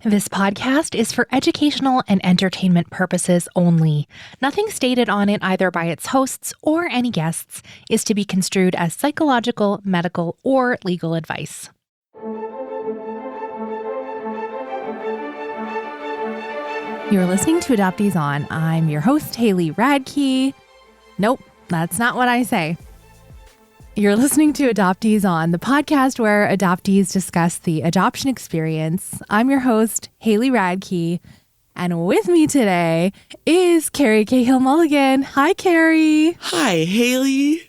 This podcast is for educational and entertainment purposes only. Nothing stated on it, either by its hosts or any guests, is to be construed as psychological, medical, or legal advice. You're listening to Adoptees On. I'm your host, Haley Radke. Nope, that's not what I say. You're listening to Adoptees On, the podcast where adoptees discuss the adoption experience. I'm your host, Haley Radke, and with me today is Carrie Cahill-Mulligan. Hi, Carrie. Hi, Haley.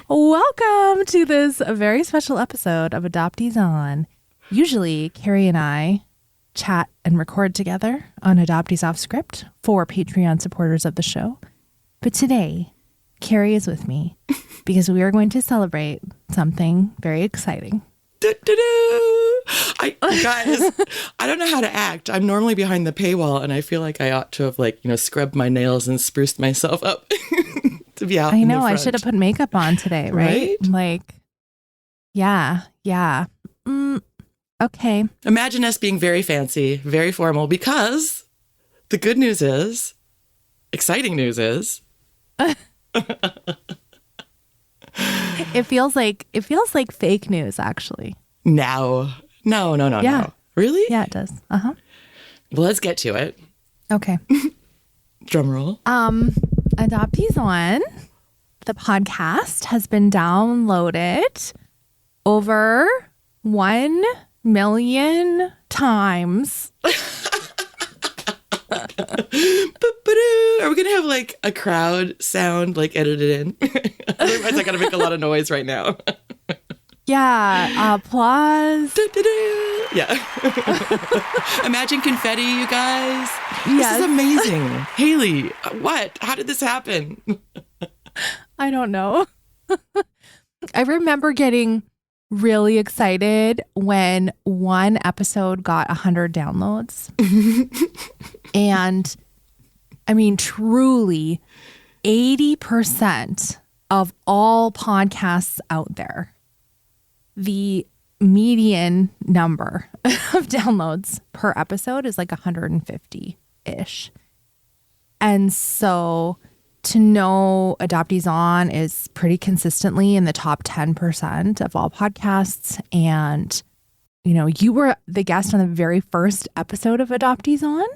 Welcome to this very special episode of Adoptees On. Usually, Carrie and I chat and record together on Adoptees Off Script for Patreon supporters of the show. But today, Carrie is with me because we are going to celebrate something very exciting. Guys, I don't know how to act. I'm normally behind the paywall, and I feel like I ought to have, scrubbed my nails and spruced myself up to be out. I know. I should have put makeup on today, right? Yeah. Okay. Imagine us being very fancy, very formal, because the good news is, exciting news is, It feels like fake news, actually. No. Yeah. Really? Yeah, it does. Uh-huh. Well, let's get to it. Okay. Drum roll. Adoptees On, the podcast, has been downloaded over 1 million times. Are we going to have a crowd sound edited in? Otherwise, I got to make a lot of noise right now. Yeah. Applause. Yeah. Imagine confetti, you guys. Yes. This is amazing. Haley, what? How did this happen? I don't know. I remember getting really excited when one episode got 100 downloads. And I mean, truly 80% of all podcasts out there, the median number of downloads per episode is 150-ish. And so to know Adoptees On is pretty consistently in the top 10% of all podcasts. And, you were the guest on the very first episode of Adoptees On.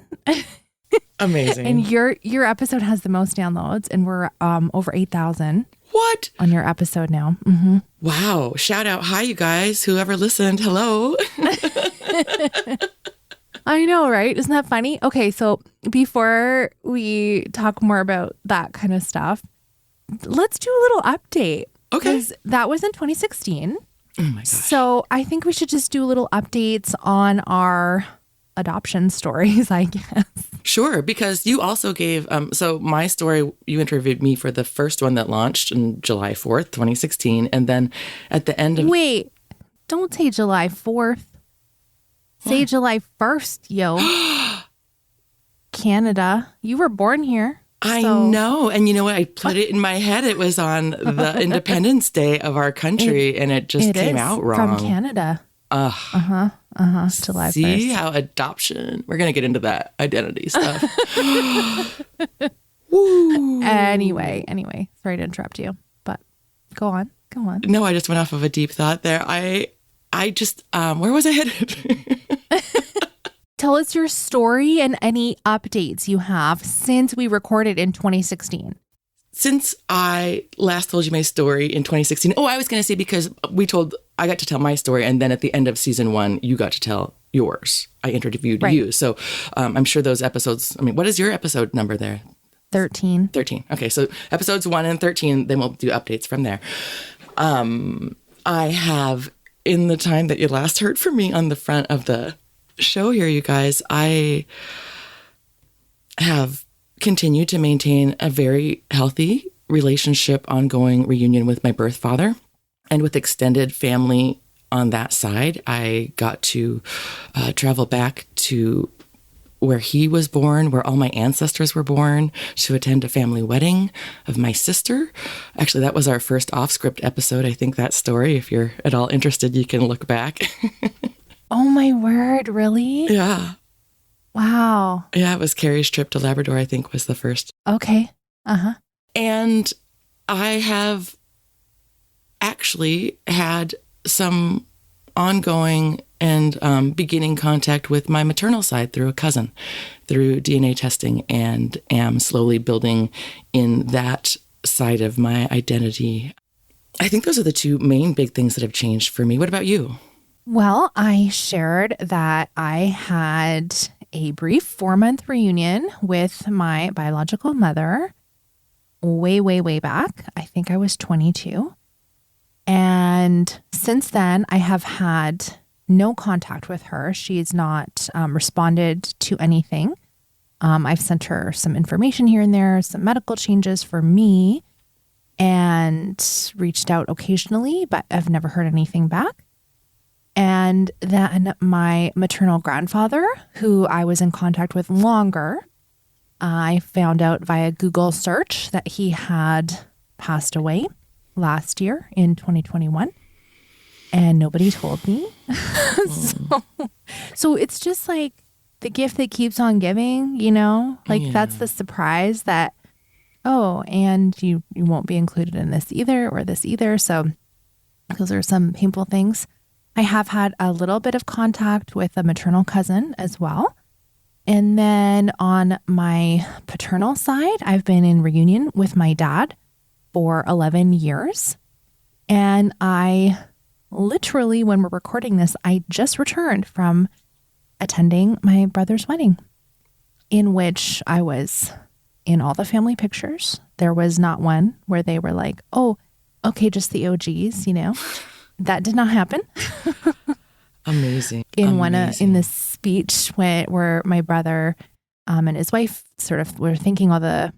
Amazing. And your episode has the most downloads, and we're over 8,000. What? On your episode now. Mm-hmm. Wow. Shout out. Hi, you guys. Whoever listened. Hello. I know, right? Isn't that funny? Okay, so before we talk more about that kind of stuff, let's do a little update. Okay. Because that was in 2016. Oh my gosh. So I think we should just do little updates on our adoption stories, I guess. Sure, because you also gave, so my story, you interviewed me for the first one that launched on July 4th, 2016. And then at the end of... Wait, don't say July 4th. Say What? July 1st, yo. Canada. You were born here. I know. And you know what? I put it in my head. It was on the Independence Day of our country, and it just came out wrong. From Canada. July 1st. See how adoption, we're going to get into that identity stuff. Woo. Anyway, sorry to interrupt you, but go on. No, I just went off of a deep thought there. I just, where was I headed? Tell us your story and any updates you have since we recorded in 2016. Since I last told you my story in 2016, I was going to say, because I got to tell my story, and then at the end of season 1, you got to tell yours. I interviewed you. So I'm sure those episodes, what is your episode number there? 13. Okay, so episodes 1 and 13, then we'll do updates from there. I have, in the time that you last heard from me on the front of the show here, you guys, I have continued to maintain a very healthy relationship, ongoing reunion with my birth father, and with extended family on that side. I got to travel back to where he was born, where all my ancestors were born, to attend a family wedding of my sister. Actually, that was our first off-script episode. I think that story, if you're at all interested, you can look back. Oh my word, really? Yeah. Wow. Yeah, it was Carrie's trip to Labrador, I think, was the first. Okay. Uh-huh. And I have actually had some ongoing and beginning contact with my maternal side through a cousin, through DNA testing, and am slowly building in that side of my identity. I think those are the two main big things that have changed for me. What about you? Well, I shared that I had a brief 4-month reunion with my biological mother way, way, way back. I think I was 22. And since then, I have had no contact with her. She's not responded to anything. I've sent her some information here and there, some medical changes for me, and reached out occasionally, but I've never heard anything back. And then my maternal grandfather, who I was in contact with longer, I found out via Google search that he had passed away last year in 2021, and nobody told me. So it's just like the gift that keeps on giving, you know, like that's the surprise that, oh, and you won't be included in this either or this either. So those are some painful things. I have had a little bit of contact with a maternal cousin as well. And then on my paternal side, I've been in reunion with my dad for 11 years. And I literally, when we're recording this, I just returned from attending my brother's wedding, in which I was in all the family pictures. There was not one where they were like, oh, okay, just the OGs, you know. That did not happen. Amazing. In this speech where my brother and his wife sort of were thanking all the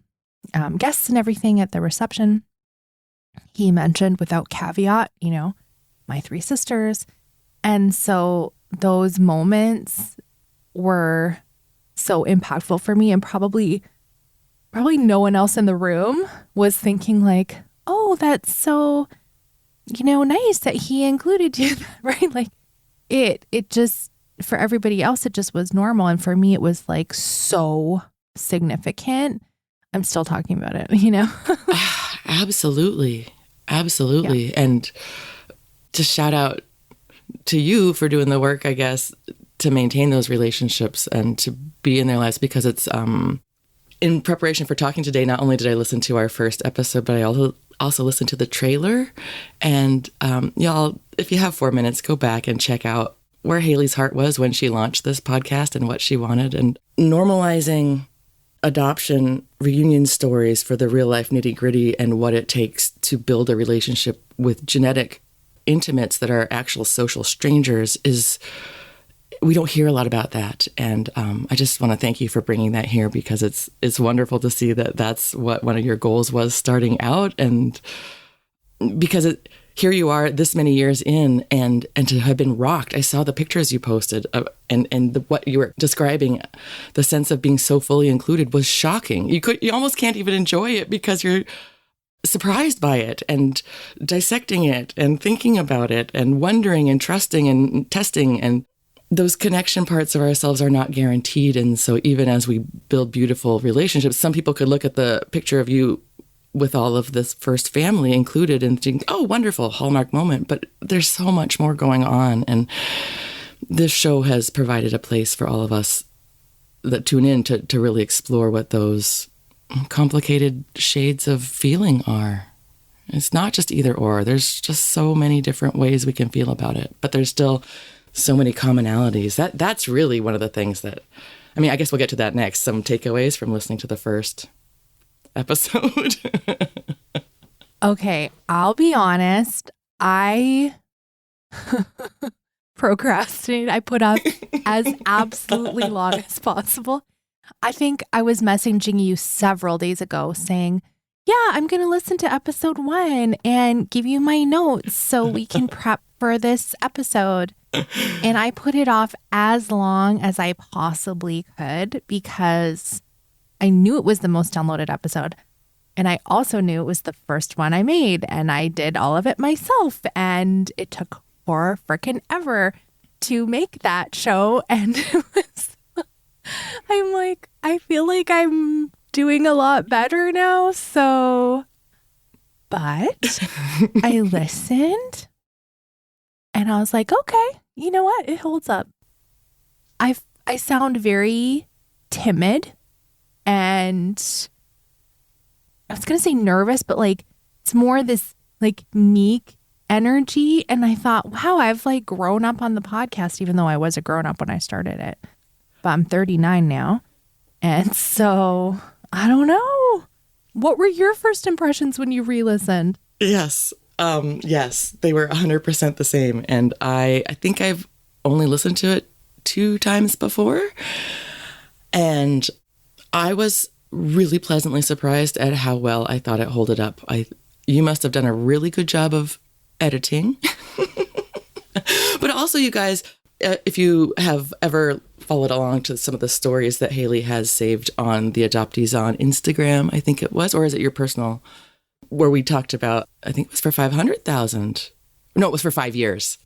guests and everything at the reception, he mentioned without caveat, you know, my 3 sisters. And so those moments were so impactful for me, and probably no one else in the room was thinking like, oh, that's so, you know, nice that he included you, right? Like it just, for everybody else, it just was normal. And for me, it was like so significant. I'm still talking about it, you know? Absolutely. Absolutely. Yeah. And just shout out to you for doing the work, I guess, to maintain those relationships and to be in their lives, because it's in preparation for talking today, not only did I listen to our first episode, but I also listened to the trailer. And y'all, if you have 4 minutes, go back and check out where Haley's heart was when she launched this podcast and what she wanted. And normalizing adoption reunion stories for the real life nitty gritty and what it takes to build a relationship with genetic intimates that are actual social strangers is, we don't hear a lot about that. And I just want to thank you for bringing that here, because it's wonderful to see that that's what one of your goals was starting out. And because here you are this many years in, and to have been rocked. I saw the pictures you posted and what you were describing, the sense of being so fully included was shocking. You almost can't even enjoy it because you're surprised by it and dissecting it and thinking about it and wondering and trusting and testing. And those connection parts of ourselves are not guaranteed. And so even as we build beautiful relationships, some people could look at the picture of you with all of this first family included and think, oh, wonderful, hallmark moment. But there's so much more going on. And this show has provided a place for all of us that tune in to really explore what those complicated shades of feeling are. It's not just either or. There's just so many different ways we can feel about it. But there's still so many commonalities. That's really one of the things that, I mean, I guess we'll get to that next. Some takeaways from listening to the first episode. Okay, I'll be honest. I procrastinated. I put off as absolutely long as possible. I think I was messaging you several days ago saying, yeah, I'm going to listen to episode 1 and give you my notes so we can prep for this episode. And I put it off as long as I possibly could because I knew it was the most downloaded episode. And I also knew it was the first one I made. And I did all of it myself. And it took for frickin' ever to make that show. And I'm like, I feel like I'm doing a lot better now. So, but I listened and I was like, okay, you know what? It holds up. I sound very timid and I was going to say nervous, but like it's more this like meek energy. And I thought, wow, I've like grown up on the podcast, even though I was a grown up when I started it. But I'm 39 now. And so I don't know. What were your first impressions when you re-listened? Yes. Yes, they were 100% the same. And I think I've only listened to it 2 times before. And I was really pleasantly surprised at how well I thought it holded up. You must have done a really good job of editing. But also, you guys, if you have ever followed along to some of the stories that Haley has saved on the Adoptees On Instagram, I think it was, or is it your personal, where we talked about, I think it was for 500,000. No, it was for 5 years.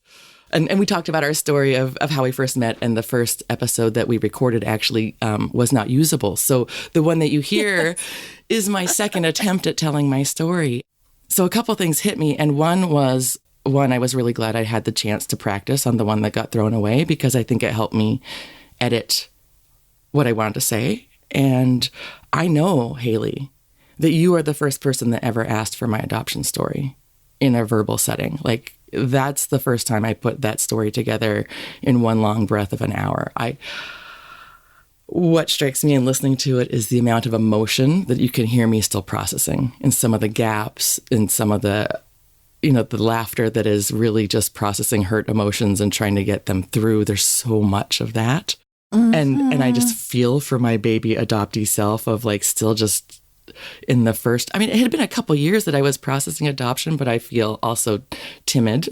And we talked about our story of how we first met, and the first episode that we recorded actually was not usable. So the one that you hear is my second attempt at telling my story. So a couple things hit me, and one, I was really glad I had the chance to practice on the one that got thrown away, because I think it helped me edit what I wanted to say. And I know, Haley, that you are the first person that ever asked for my adoption story in a verbal setting. Like, that's the first time I put that story together in one long breath of an hour. What strikes me in listening to it is the amount of emotion that you can hear me still processing, and some of the gaps, and some of the, the laughter that is really just processing hurt emotions and trying to get them through. There's so much of that. Mm-hmm. And I just feel for my baby adoptee self of like still just in the first, it had been a couple years that I was processing adoption, but I feel also timid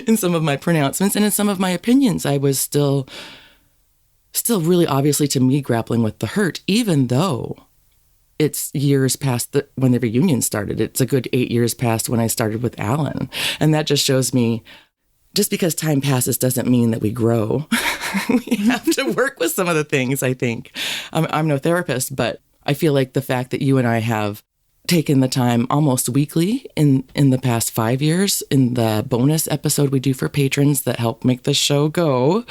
in some of my pronouncements and in some of my opinions. I was still really obviously to me grappling with the hurt, even though it's years past when the reunion started. It's a good 8 years past when I started with Alan. And that just shows me, just because time passes doesn't mean that we grow. We have to work with some of the things, I think. I'm no therapist, but I feel like the fact that you and I have taken the time almost weekly in the past 5 years, in the bonus episode we do for patrons that help make the show go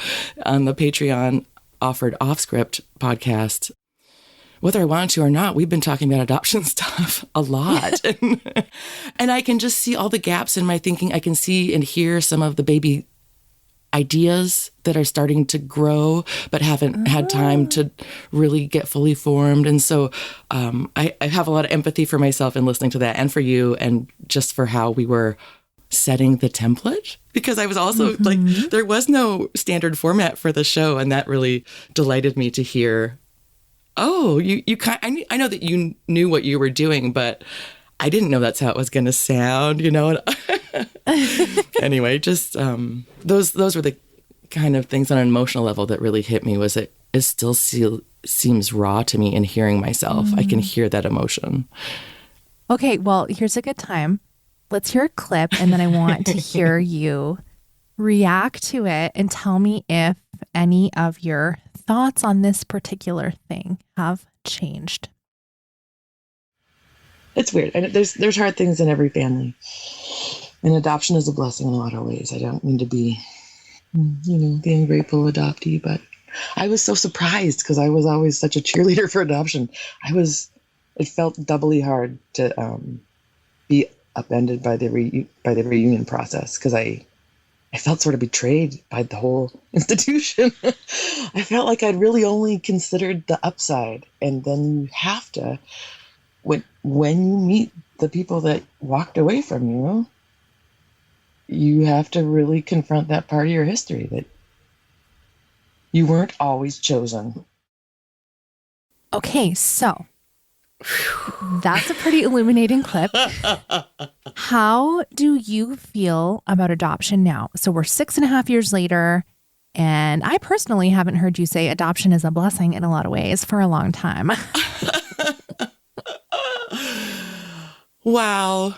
on the Patreon offered off script podcast, whether I wanted to or not, we've been talking about adoption stuff a lot. And I can just see all the gaps in my thinking. I can see and hear some of the baby ideas that are starting to grow, but haven't had time to really get fully formed. And so I have a lot of empathy for myself in listening to that, and for you, and just for how we were setting the template, because I was also like, there was no standard format for the show. And that really delighted me to hear, oh, I know that you knew what you were doing, but I didn't know that's how it was going to sound, Anyway, just those were the kind of things on an emotional level that really hit me. Was it still seems raw to me in hearing myself. I can hear that emotion. Okay, well, here's a good time. Let's hear a clip, and then I want to hear you react to it and tell me if any of your thoughts on this particular thing have changed. It's weird. And there's hard things in every family. And adoption is a blessing in a lot of ways. I don't mean to be, the ungrateful adoptee, but I was so surprised because I was always such a cheerleader for adoption. It felt doubly hard to be upended by the reunion process, because I felt sort of betrayed by the whole institution. I felt like I'd really only considered the upside. And then you have to, when you meet the people that walked away from you, you have to really confront that part of your history, that you weren't always chosen. Okay, so that's a pretty illuminating clip. How do you feel about adoption now? So we're 6.5 years later, and I personally haven't heard you say adoption is a blessing in a lot of ways for a long time. Wow.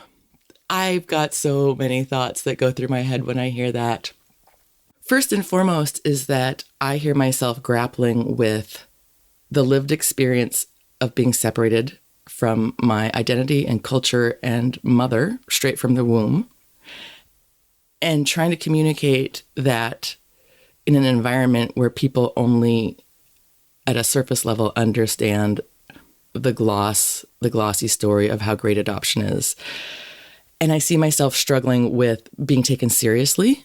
I've got so many thoughts that go through my head when I hear that. First and foremost is that I hear myself grappling with the lived experience of being separated from my identity and culture and mother straight from the womb, and trying to communicate that in an environment where people only at a surface level understand the glossy story of how great adoption is. And I see myself struggling with being taken seriously.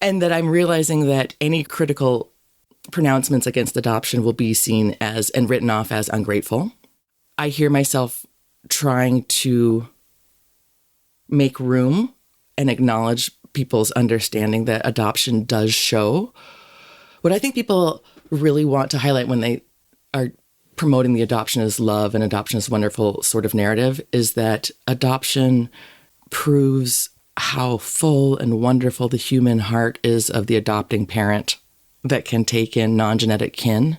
And that I'm realizing that any critical pronouncements against adoption will be seen as and written off as ungrateful. I hear myself trying to make room and acknowledge people's understanding that adoption does show. What I think people really want to highlight when they are promoting the adoption is love and adoption is wonderful sort of narrative is that adoption proves how full and wonderful the human heart is of the adopting parent that can take in non-genetic kin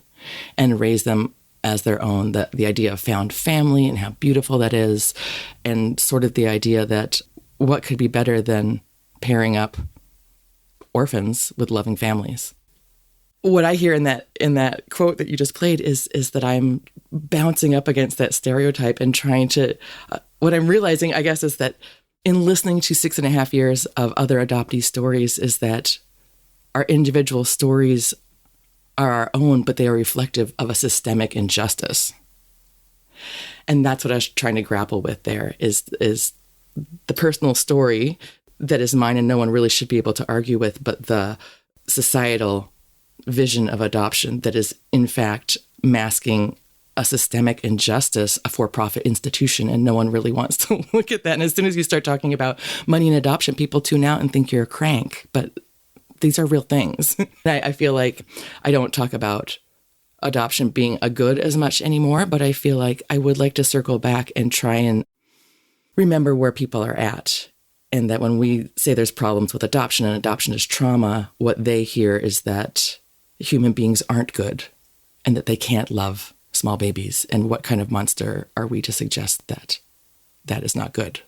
and raise them as their own. The idea of found family and how beautiful that is, and sort of the idea that what could be better than pairing up orphans with loving families. What I hear in that quote that you just played is that I'm bouncing up against that stereotype and trying to, what I'm realizing, I guess, is that in listening to 6.5 years of other adoptee stories is that our individual stories are our own, but they are reflective of a systemic injustice. And that's what I was trying to grapple with there is the personal story that is mine and no one really should be able to argue with, but the societal vision of adoption that is in fact masking a systemic injustice, a for-profit institution, and no one really wants to look at that. And as soon as you start talking about money and adoption, people tune out and think you're a crank, but these are real things. I feel like I don't talk about adoption being a good as much anymore, but I feel like I would like to circle back and try and remember where people are at. And that when we say there's problems with adoption and adoption is trauma, what they hear is that human beings aren't good and that they can't love small babies. And what kind of monster are we to suggest that that is not good?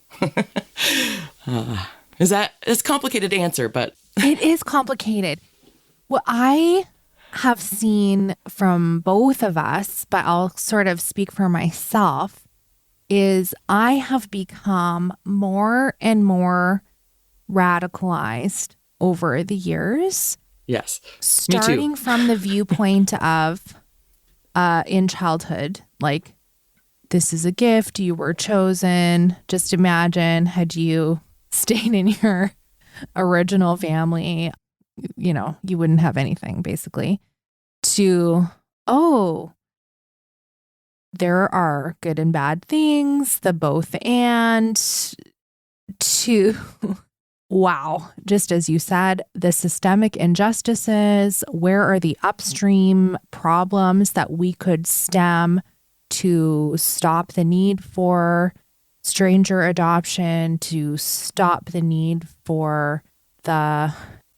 It's a complicated answer, but it is complicated. What I have seen from both of us, but I'll sort of speak for myself, is I have become more and more radicalized over the years. Yes. Starting from the viewpoint of in childhood, like, this is a gift, you were chosen. Just imagine, had you stayed in your original family, you know, you wouldn't have anything, basically. To, oh, there are good and bad things, the both and, to, wow, just as you said, the systemic injustices, where are the upstream problems that we could stem to stop the need for stranger adoption, to stop the need for to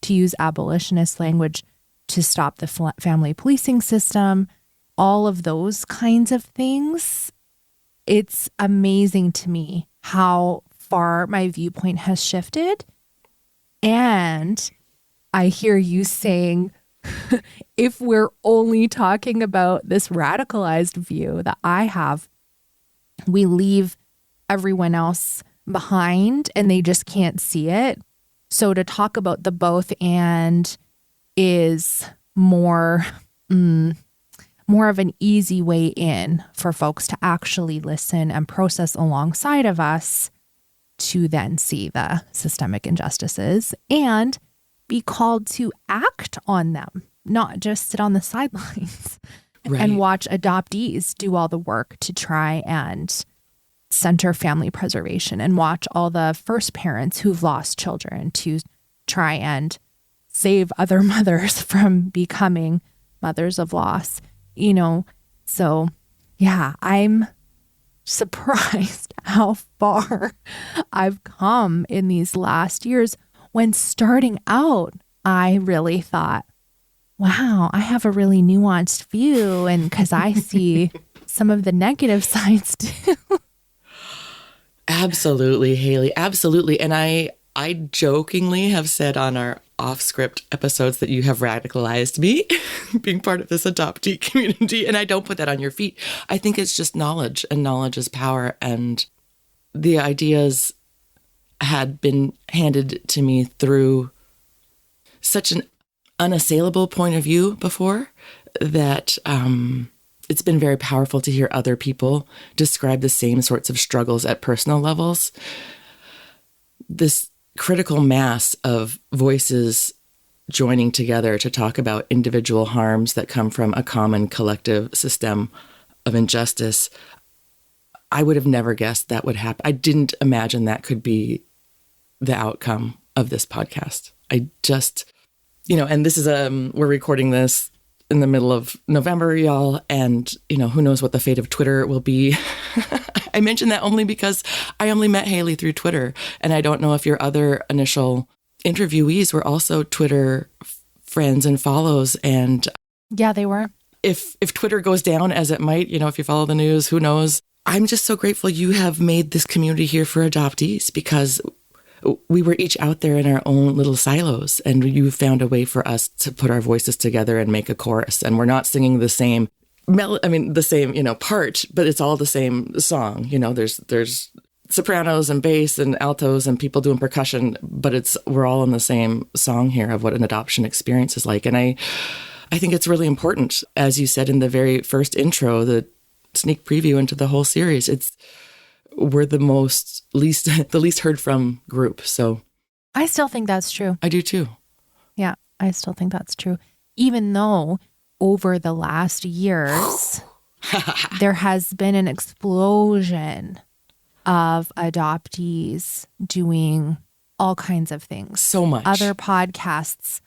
use abolitionist language, to stop the family policing system, all of those kinds of things. It's amazing to me how far my viewpoint has shifted. And I hear you saying, if we're only talking about this radicalized view that I have, we leave everyone else behind and they just can't see it. So to talk about the both and is more of an easy way in for folks to actually listen and process alongside of us, to then see the systemic injustices and be called to act on them, not just sit on the sidelines and watch adoptees do all the work to try and center family preservation, and watch all the first parents who've lost children to try and save other mothers from becoming mothers of loss, you know. So yeah, I'm surprised how far I've come in these last years. When starting out, I really thought, wow, I have a really nuanced view, and because I see some of the negative sides too. Absolutely, Haley. Absolutely. And I I jokingly have said on our off-script episodes that you have radicalized me being part of this adoptee community, and I don't put that on your feet. I think it's just knowledge, and knowledge is power, and the ideas had been handed to me through such an unassailable point of view before that it's been very powerful to hear other people describe the same sorts of struggles at personal levels. This critical mass of voices joining together to talk about individual harms that come from a common collective system of injustice, I would have never guessed that would happen. I didn't imagine that could be the outcome of this podcast. I just, and this is, we're recording this in the middle of November, y'all, and, who knows what the fate of Twitter will be. I mention that only because I only met Haley through Twitter, and I don't know if your other initial interviewees were also Twitter friends and follows. And yeah, they were. If Twitter goes down, as it might, if you follow the news, who knows? I'm just so grateful you have made this community here for adoptees, because we were each out there in our own little silos, and you found a way for us to put our voices together and make a chorus. And we're not singing the same part, but it's all the same song. There's sopranos and bass and altos and people doing percussion, but we're all in the same song here of what an adoption experience is like. And I think it's really important, as you said in the very first intro, the sneak preview into the whole series. We're the least heard from group. So I still think that's true. I do too. Yeah, I still think that's true. Even though over the last years, there has been an explosion of adoptees doing all kinds of things. So much. Other podcasts,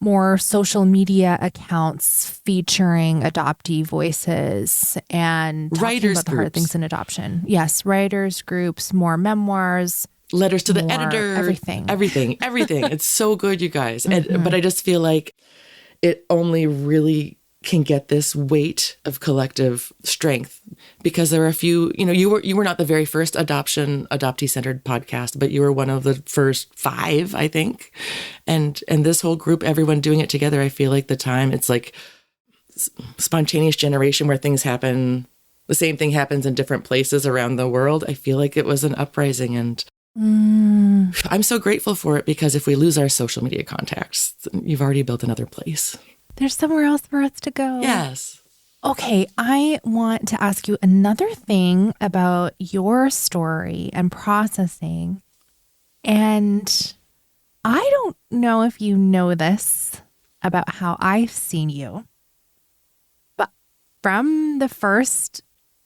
more social media accounts featuring adoptee voices and talking writers about the hard things in adoption. Yes, writers groups, more memoirs. Letters to the editor. Everything. It's so good, you guys. But I just feel like it only really can get this weight of collective strength because there are a few, you were not the very first adoptee-centered podcast, but you were one of the first 5, I think. And this whole group, everyone doing it together, I feel like it's like spontaneous generation where things happen. The same thing happens in different places around the world. I feel like it was an uprising, and I'm so grateful for it, because if we lose our social media contacts, you've already built another place. There's somewhere else for us to go. Yes. Okay, I want to ask you another thing about your story and processing. And I don't know if you know this about how I've seen you, but from the first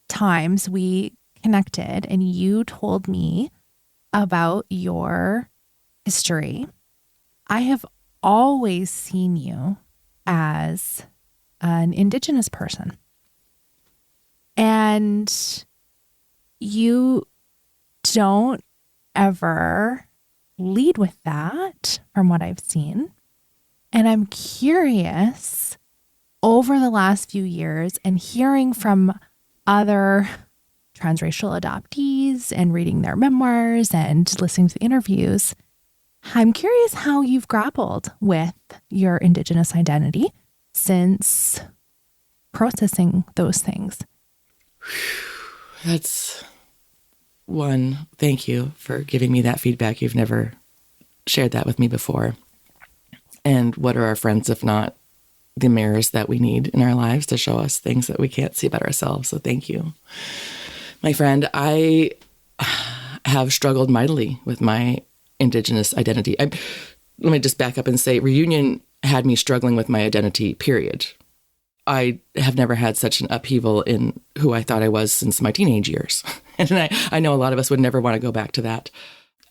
times we connected and you told me about your history, I have always seen you as an Indigenous person. And you don't ever lead with that from what I've seen. And I'm curious, over the last few years and hearing from other transracial adoptees and reading their memoirs and listening to the interviews, I'm curious how you've grappled with your Indigenous identity since processing those things. That's one. Thank you for giving me that feedback. You've never shared that with me before. And what are our friends if not the mirrors that we need in our lives to show us things that we can't see about ourselves? So thank you. My friend, I have struggled mightily with my Indigenous identity. Let me just back up and say Reunion had me struggling with my identity, period. I have never had such an upheaval in who I thought I was since my teenage years. And I know a lot of us would never want to go back to that.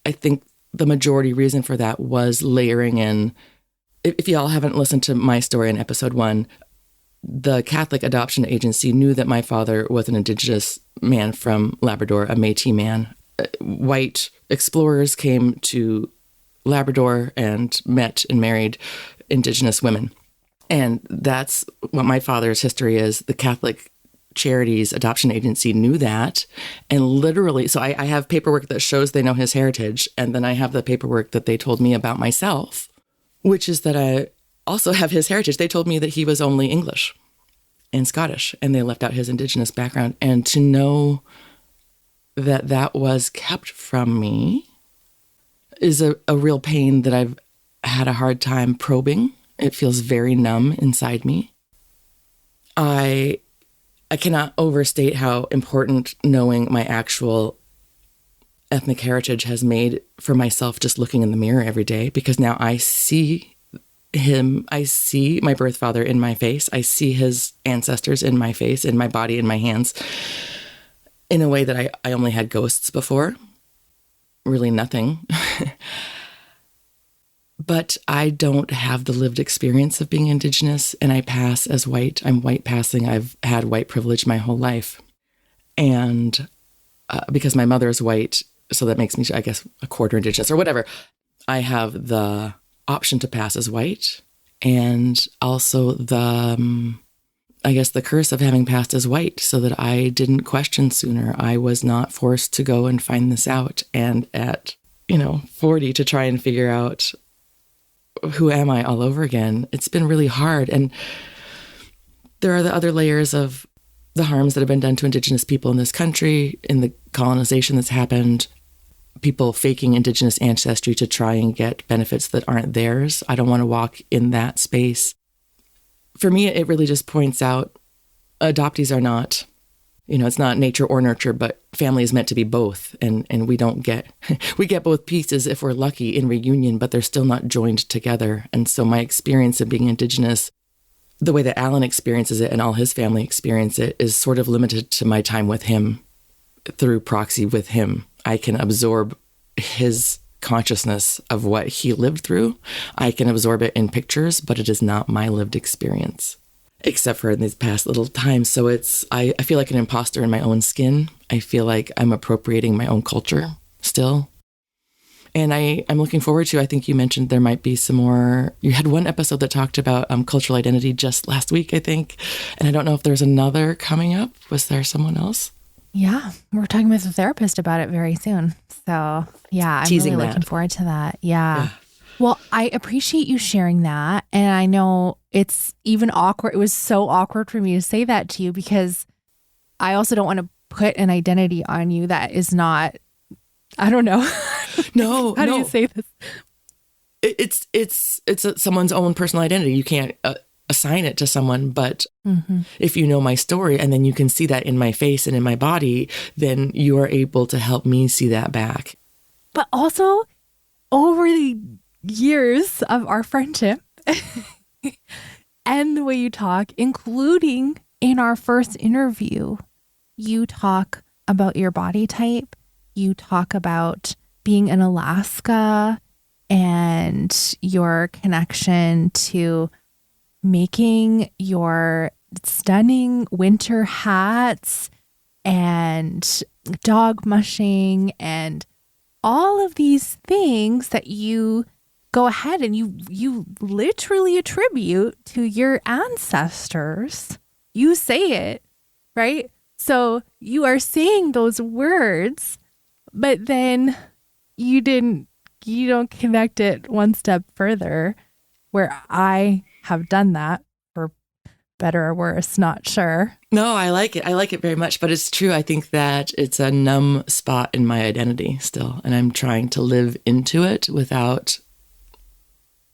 I think the majority reason for that was layering in, if y'all haven't listened to my story in episode 1, the Catholic Adoption Agency knew that my father was an Indigenous man from Labrador, a Métis man. White explorers came to Labrador and met and married Indigenous women. And that's what my father's history is. The Catholic charity's adoption agency knew that. And literally, so I have paperwork that shows they know his heritage. And then I have the paperwork that they told me about myself, which is that I also have his heritage. They told me that he was only English and Scottish, and they left out his Indigenous background. And to know that that was kept from me is a real pain that I've had a hard time probing. It feels very numb inside me. I cannot overstate how important knowing my actual ethnic heritage has made for myself just looking in the mirror every day, because now I see him, I see my birth father in my face, I see his ancestors in my face, in my body, in my hands, in a way that I only had ghosts before. Really nothing. But I don't have the lived experience of being Indigenous, and I pass as white. I'm white passing. I've had white privilege my whole life. And because my mother is white, so that makes me, I guess, a quarter Indigenous or whatever, I have the option to pass as white, and also the, I guess, the curse of having passed as white, so that I didn't question sooner. I was not forced to go and find this out. And at, 40 to try and figure out who am I all over again, it's been really hard. And there are the other layers of the harms that have been done to Indigenous people in this country, in the colonization that's happened, people faking Indigenous ancestry to try and get benefits that aren't theirs. I don't want to walk in that space. For me, it really just points out adoptees are not, it's not nature or nurture, but family is meant to be both. And we don't get, we get both pieces if we're lucky in reunion, but they're still not joined together. And so my experience of being Indigenous, the way that Alan experiences it and all his family experience it, is sort of limited to my time with him. Through proxy with him, I can absorb his consciousness of what he lived through. I can absorb it in pictures, but it is not my lived experience, except for in these past little times. So I feel like an imposter in my own skin. I feel like I'm appropriating my own culture still. And I'm looking forward to, I think you mentioned there might be some more, you had one episode that talked about cultural identity just last week, I think. And I don't know if there's another coming up. Was there someone else? Yeah, we're talking with a therapist about it very soon. So yeah, I'm really looking forward to that. Yeah. Well, I appreciate you sharing that. And I know it's even awkward. It was so awkward for me to say that to you, because I also don't want to put an identity on you that is not, I don't know. No. How do you say this? It's someone's own personal identity. You can't assign it to someone. But if you know my story and then you can see that in my face and in my body, then you are able to help me see that back. But also over the years of our friendship and the way you talk, including in our first interview, you talk about your body type. You talk about being in Alaska and your connection to making your stunning winter hats and dog mushing and all of these things that you go ahead and you literally attribute to your ancestors. You say it, right? So you are saying those words, but then you don't connect it one step further, where I have done that, for better or worse, not sure. No, I like it. I like it very much, but it's true. I think that it's a numb spot in my identity still, and I'm trying to live into it without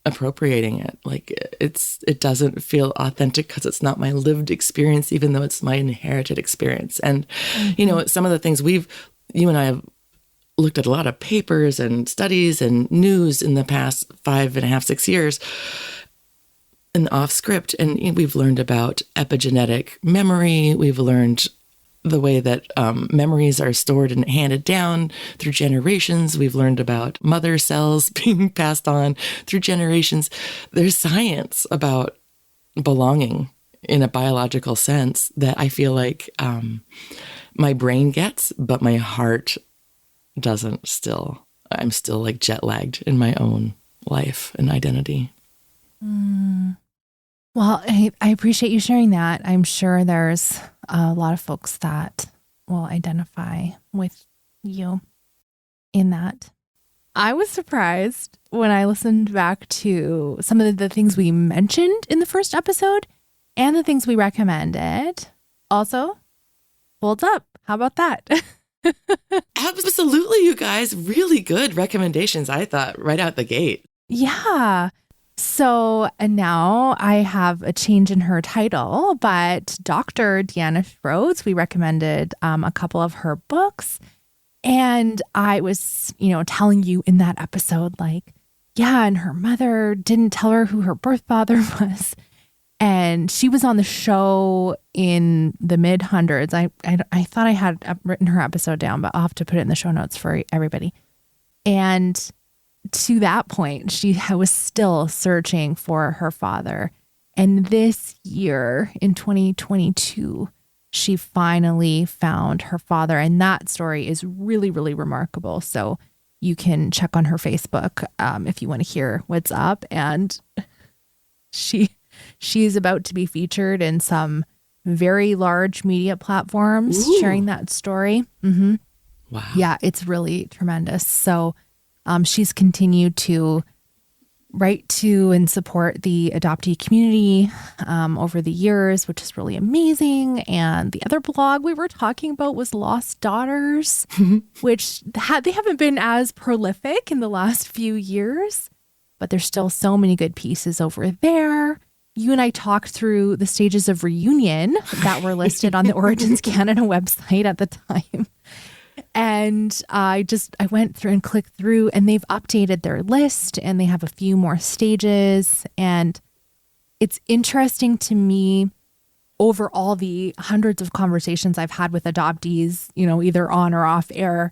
appropriating it. Like it doesn't feel authentic because it's not my lived experience, even though it's my inherited experience. And, some of the things you and I have looked at a lot of papers and studies and news in the past 5.5, 6 years and off script. And we've learned about epigenetic memory. We've learned the way that memories are stored and handed down through generations. We've learned about mother cells being passed on through generations. There's science about belonging in a biological sense that I feel like my brain gets, but my heart doesn't still. I'm still like jet lagged in my own life and identity. Well, I appreciate you sharing that. I'm sure there's a lot of folks that will identify with you in that. I was surprised when I listened back to some of the things we mentioned in the first episode and the things we recommended. Also, holds up. How about that? Absolutely, you guys. Really good recommendations, I thought, right out the gate. Yeah. So and now I have a change in her title, but Dr. Deanna Rhodes, we recommended a couple of her books. And I was, telling you in that episode, like, yeah, and her mother didn't tell her who her birth father was. And she was on the show in the mid hundreds. I thought I had written her episode down, but I'll have to put it in the show notes for everybody. And to that point, she was still searching for her father. And this year in 2022, she finally found her father. And that story is really, really remarkable. So you can check on her Facebook if you want to hear what's up. And she's about to be featured in some very large media platforms. Ooh. Sharing that story. Mm-hmm. Wow. Yeah, it's really tremendous. So she's continued to write to and support the adoptee community over the years, which is really amazing. And the other blog we were talking about was Lost Daughters, which they haven't been as prolific in the last few years, but there's still so many good pieces over there. You and I talked through the stages of reunion that were listed on the Origins Canada website at the time. And I went through and clicked through, and they've updated their list, and they have a few more stages. And it's interesting to me, over all the hundreds of conversations I've had with adoptees, either on or off air,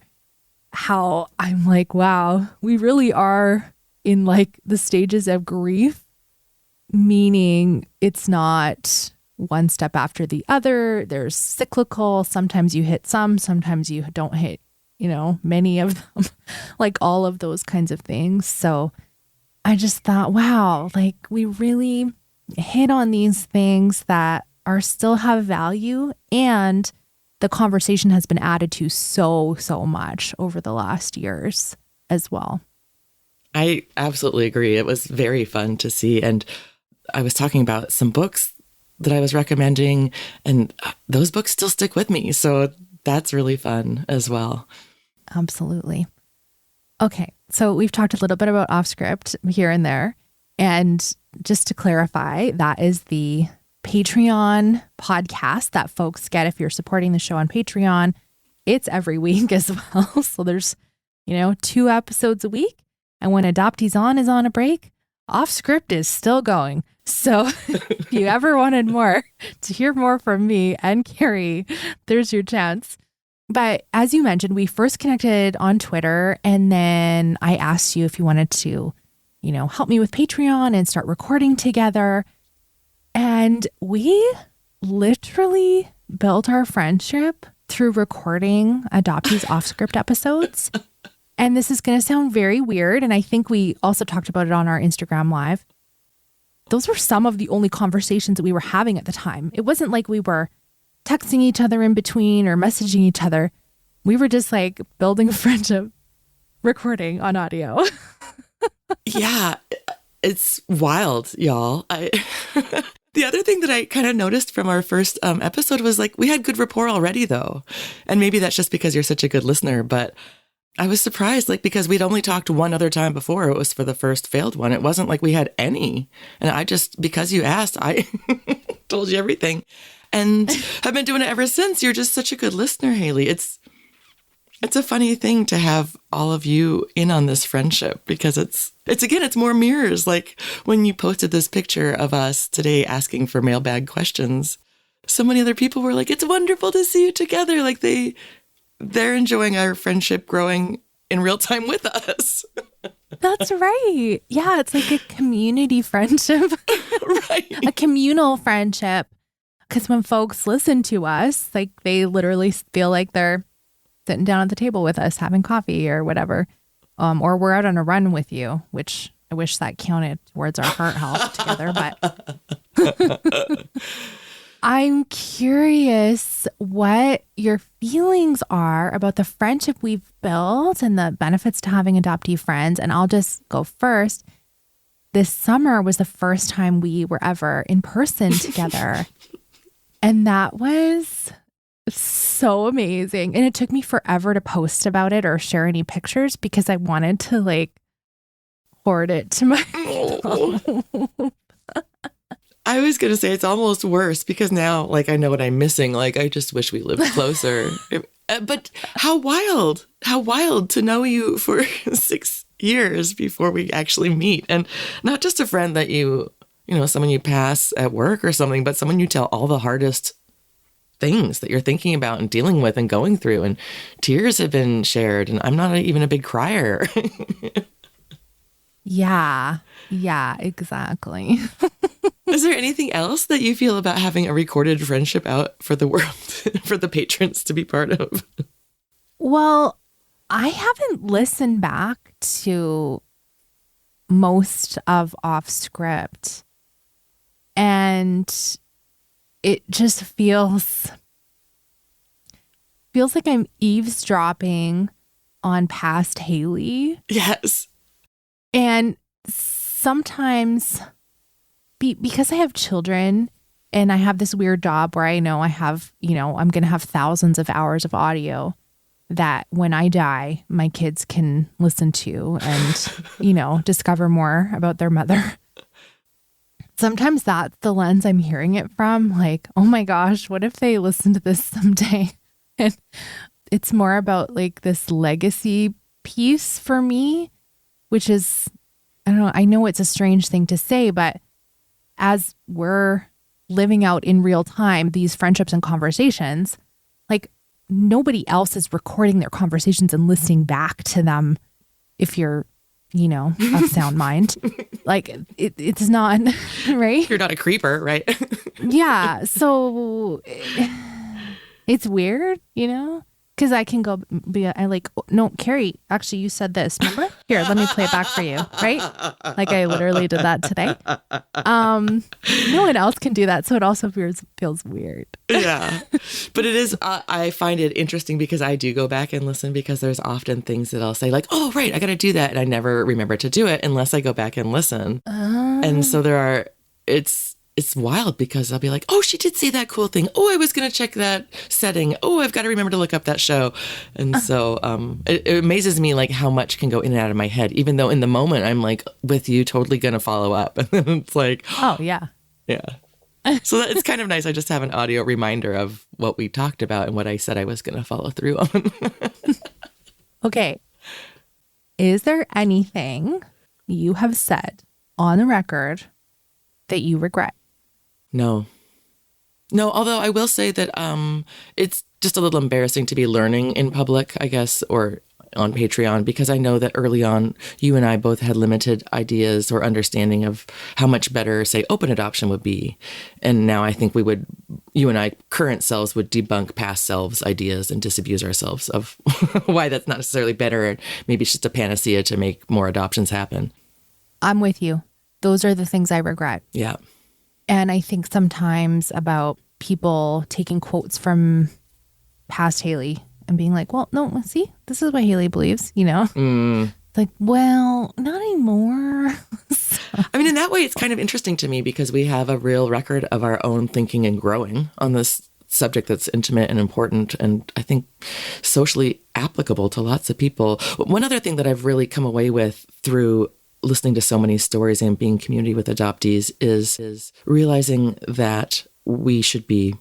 how I'm like, wow, we really are in like the stages of grief, meaning it's not one step after the other. There's cyclical. Sometimes you hit some, sometimes you don't hit, many of them, like all of those kinds of things. So I just thought, wow, like we really hit on these things that are still have value, and the conversation has been added to so much over the last years as well. I absolutely agree. It was very fun to see. And I was talking about some books that I was recommending, and those books still stick with me. So that's really fun as well. Absolutely. Okay. So we've talked a little bit about off script here and there. And just to clarify, that is the Patreon podcast that folks get if you're supporting the show on Patreon. It's every week as well. So there's, 2 episodes a week. And when Adoptees On is on a break, off script is still going. So if you ever wanted more, to hear more from me and Carrie, there's your chance. But as you mentioned, we first connected on Twitter, and then I asked you if you wanted to, help me with Patreon and start recording together. And we literally built our friendship through recording Adoptees off script episodes. And this is going to sound very weird. And I think we also talked about it on our Instagram Live. Those were some of the only conversations that we were having at the time. It wasn't like we were texting each other in between or messaging each other. We were just like building a friendship, recording on audio. Yeah, it's wild, y'all. The other thing that I kind of noticed from our first episode was like we had good rapport already, though. And maybe that's just because you're such a good listener, but I was surprised, like, because we'd only talked one other time before. It was for the first failed one. It wasn't like we had any. And because you asked, I told you everything and have been doing it ever since. You're just such a good listener, Haley. It's a funny thing to have all of you in on this friendship, because it's more mirrors. Like when you posted this picture of us today asking for mailbag questions, so many other people were like, it's wonderful to see you together. Like they're enjoying our friendship growing in real time with us. That's right. Yeah, it's like a community friendship. Right. A communal friendship. Because when folks listen to us, like they literally feel like they're sitting down at the table with us having coffee or whatever. Or we're out on a run with you, which I wish that counted towards our heart health together. But I'm curious us what your feelings are about the friendship we've built and the benefits to having adoptee friends. And I'll just go first. This summer was the first time we were ever in person together. And that was so amazing. And it took me forever to post about it or share any pictures because I wanted to like hoard it to my phone. I was going to say it's almost worse because now, like, I know what I'm missing. Like, I just wish we lived closer. But how wild to know you for 6 years before we actually meet. And not just a friend that you know, someone you pass at work or something, but someone you tell all the hardest things that you're thinking about and dealing with and going through. And tears have been shared. And I'm not even a big crier. Yeah, exactly. Is there anything else that you feel about having a recorded friendship out for the world, for the patrons to be part of? Well, I haven't listened back to most of Off Script, and it just feels like I'm eavesdropping on past Haley. Yes. And sometimes because I have children and I have this weird job where I know I have, you know, I'm going to have thousands of hours of audio that when I die, my kids can listen to and, you know, discover more about their mother. Sometimes that's the lens I'm hearing it from. Like, oh my gosh, what if they listen to this someday? And it's more about like this legacy piece for me, which is, I don't know, I know it's a strange thing to say, but as we're living out in real time these friendships and conversations, like nobody else is recording their conversations and listening back to them if you're, you know, of sound mind. Like it's not, right? You're not a creeper, right? Yeah. So it's weird, you know? Because I can go I like, no, Carrie, actually, you said this. Remember? Here, let me play it back for you. Right? Like I literally did that today. No one else can do that. So it also feels weird. Yeah. But it is, I find it interesting because I do go back and listen because there's often things that I'll say like, oh, right, I got to do that. And I never remember to do it unless I go back and listen. And so it's wild because I'll be like, oh, she did say that cool thing. Oh, I was going to check that setting. Oh, I've got to remember to look up that show. And so it amazes me like how much can go in and out of my head, even though in the moment I'm like with you, totally going to follow up. And then it's like, oh, yeah. Yeah. So it's kind of nice. I just have an audio reminder of what we talked about and what I said I was going to follow through on. Okay. Is there anything you have said on the record that you regret? No, although I will say that it's just a little embarrassing to be learning in public, I guess, or on Patreon, because I know that early on, you and I both had limited ideas or understanding of how much better, say, open adoption would be. And now I think you and I, current selves, would debunk past selves' ideas and disabuse ourselves of why that's not necessarily better. And maybe it's just a panacea to make more adoptions happen. I'm with you. Those are the things I regret. Yeah. And I think sometimes about people taking quotes from past Haley and being like, well, no, see, this is what Haley believes, you know? It's like, well, not anymore. I mean, in that way, it's kind of interesting to me because we have a real record of our own thinking and growing on this subject that's intimate and important and I think socially applicable to lots of people. One other thing that I've really come away with through listening to so many stories and being in community with adoptees is realizing that we should be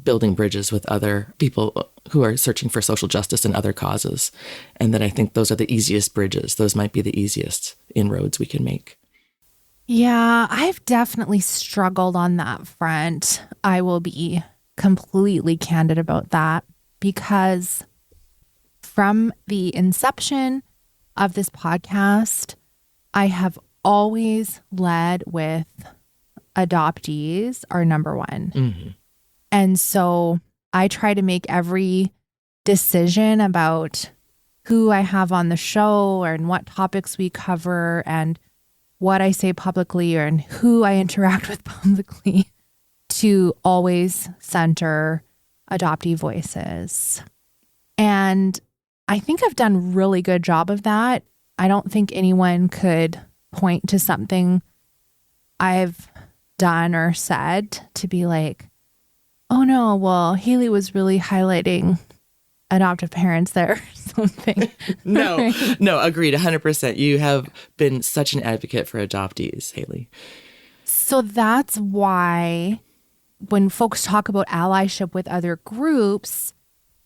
building bridges with other people who are searching for social justice and other causes. And that I think those are the easiest bridges. Those might be the easiest inroads we can make. Yeah, I've definitely struggled on that front. I will be completely candid about that because from the inception of this podcast, I have always led with adoptees are number one. Mm-hmm. And so I try to make every decision about who I have on the show and what topics we cover and what I say publicly and who I interact with publicly to always center adoptee voices. And I think I've done a really good job of that. I don't think anyone could point to something I've done or said to be like, oh no, well, Haley was really highlighting adoptive parents there or something. No, agreed 100%. You have been such an advocate for adoptees, Haley. So that's why when folks talk about allyship with other groups,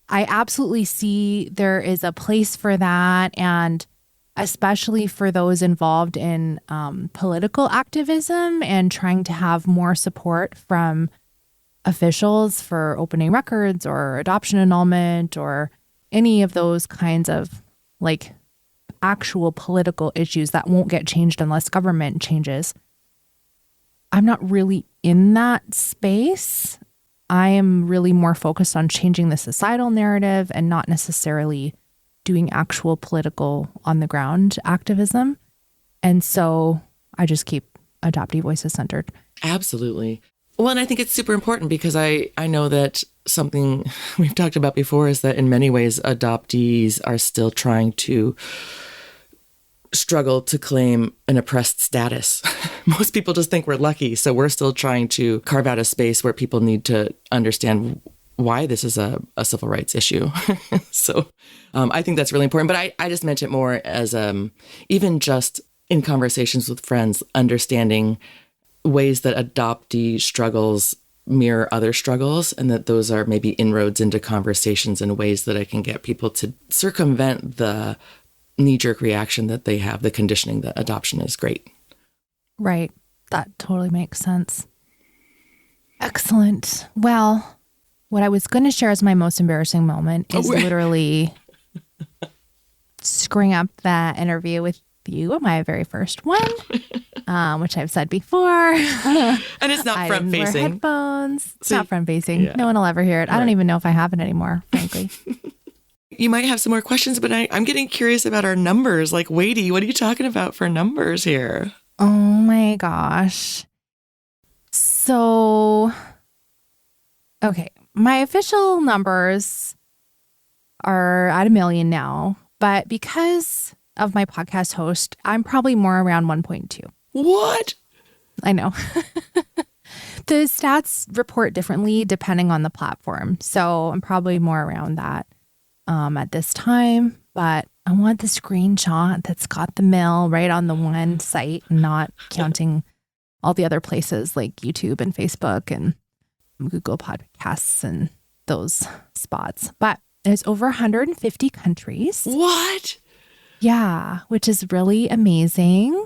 I absolutely see there is a place for that, and especially for those involved in political activism and trying to have more support from officials for opening records or adoption annulment or any of those kinds of like actual political issues that won't get changed unless government changes. I'm not really in that space. I am really more focused on changing the societal narrative and not necessarily doing actual political on the ground activism. And so I just keep adoptee voices centered. Absolutely. Well, and I think it's super important because I know that something we've talked about before is that in many ways, adoptees are still trying to struggle to claim an oppressed status. Most people just think we're lucky. So we're still trying to carve out a space where people need to understand why this is a civil rights issue. So I think that's really important. But I just meant it more as even just in conversations with friends, understanding ways that adoptee struggles mirror other struggles, and that those are maybe inroads into conversations in ways that I can get people to circumvent the knee-jerk reaction that they have, the conditioning that adoption is great. Right. That totally makes sense. Excellent. Well, what I was going to share as my most embarrassing moment is literally screwing up that interview with you, my very first one, which I've said before. And it's not front facing. Wear headphones. It's not front facing. Yeah. No one will ever hear it. Right. I don't even know if I have it anymore, frankly. You might have some more questions, but I'm getting curious about our numbers. Like, Wadey, what are you talking about for numbers here? Oh my gosh. So, okay. My official numbers are at 1 million now, but because of my podcast host, I'm probably more around 1.2. What? I know. The stats report differently depending on the platform. So I'm probably more around that at this time. But I want the screenshot that's got the mill right on the one site, not counting all the other places like YouTube and Facebook and Google Podcasts and those spots. But there's over 150 countries. What? Yeah, which is really amazing.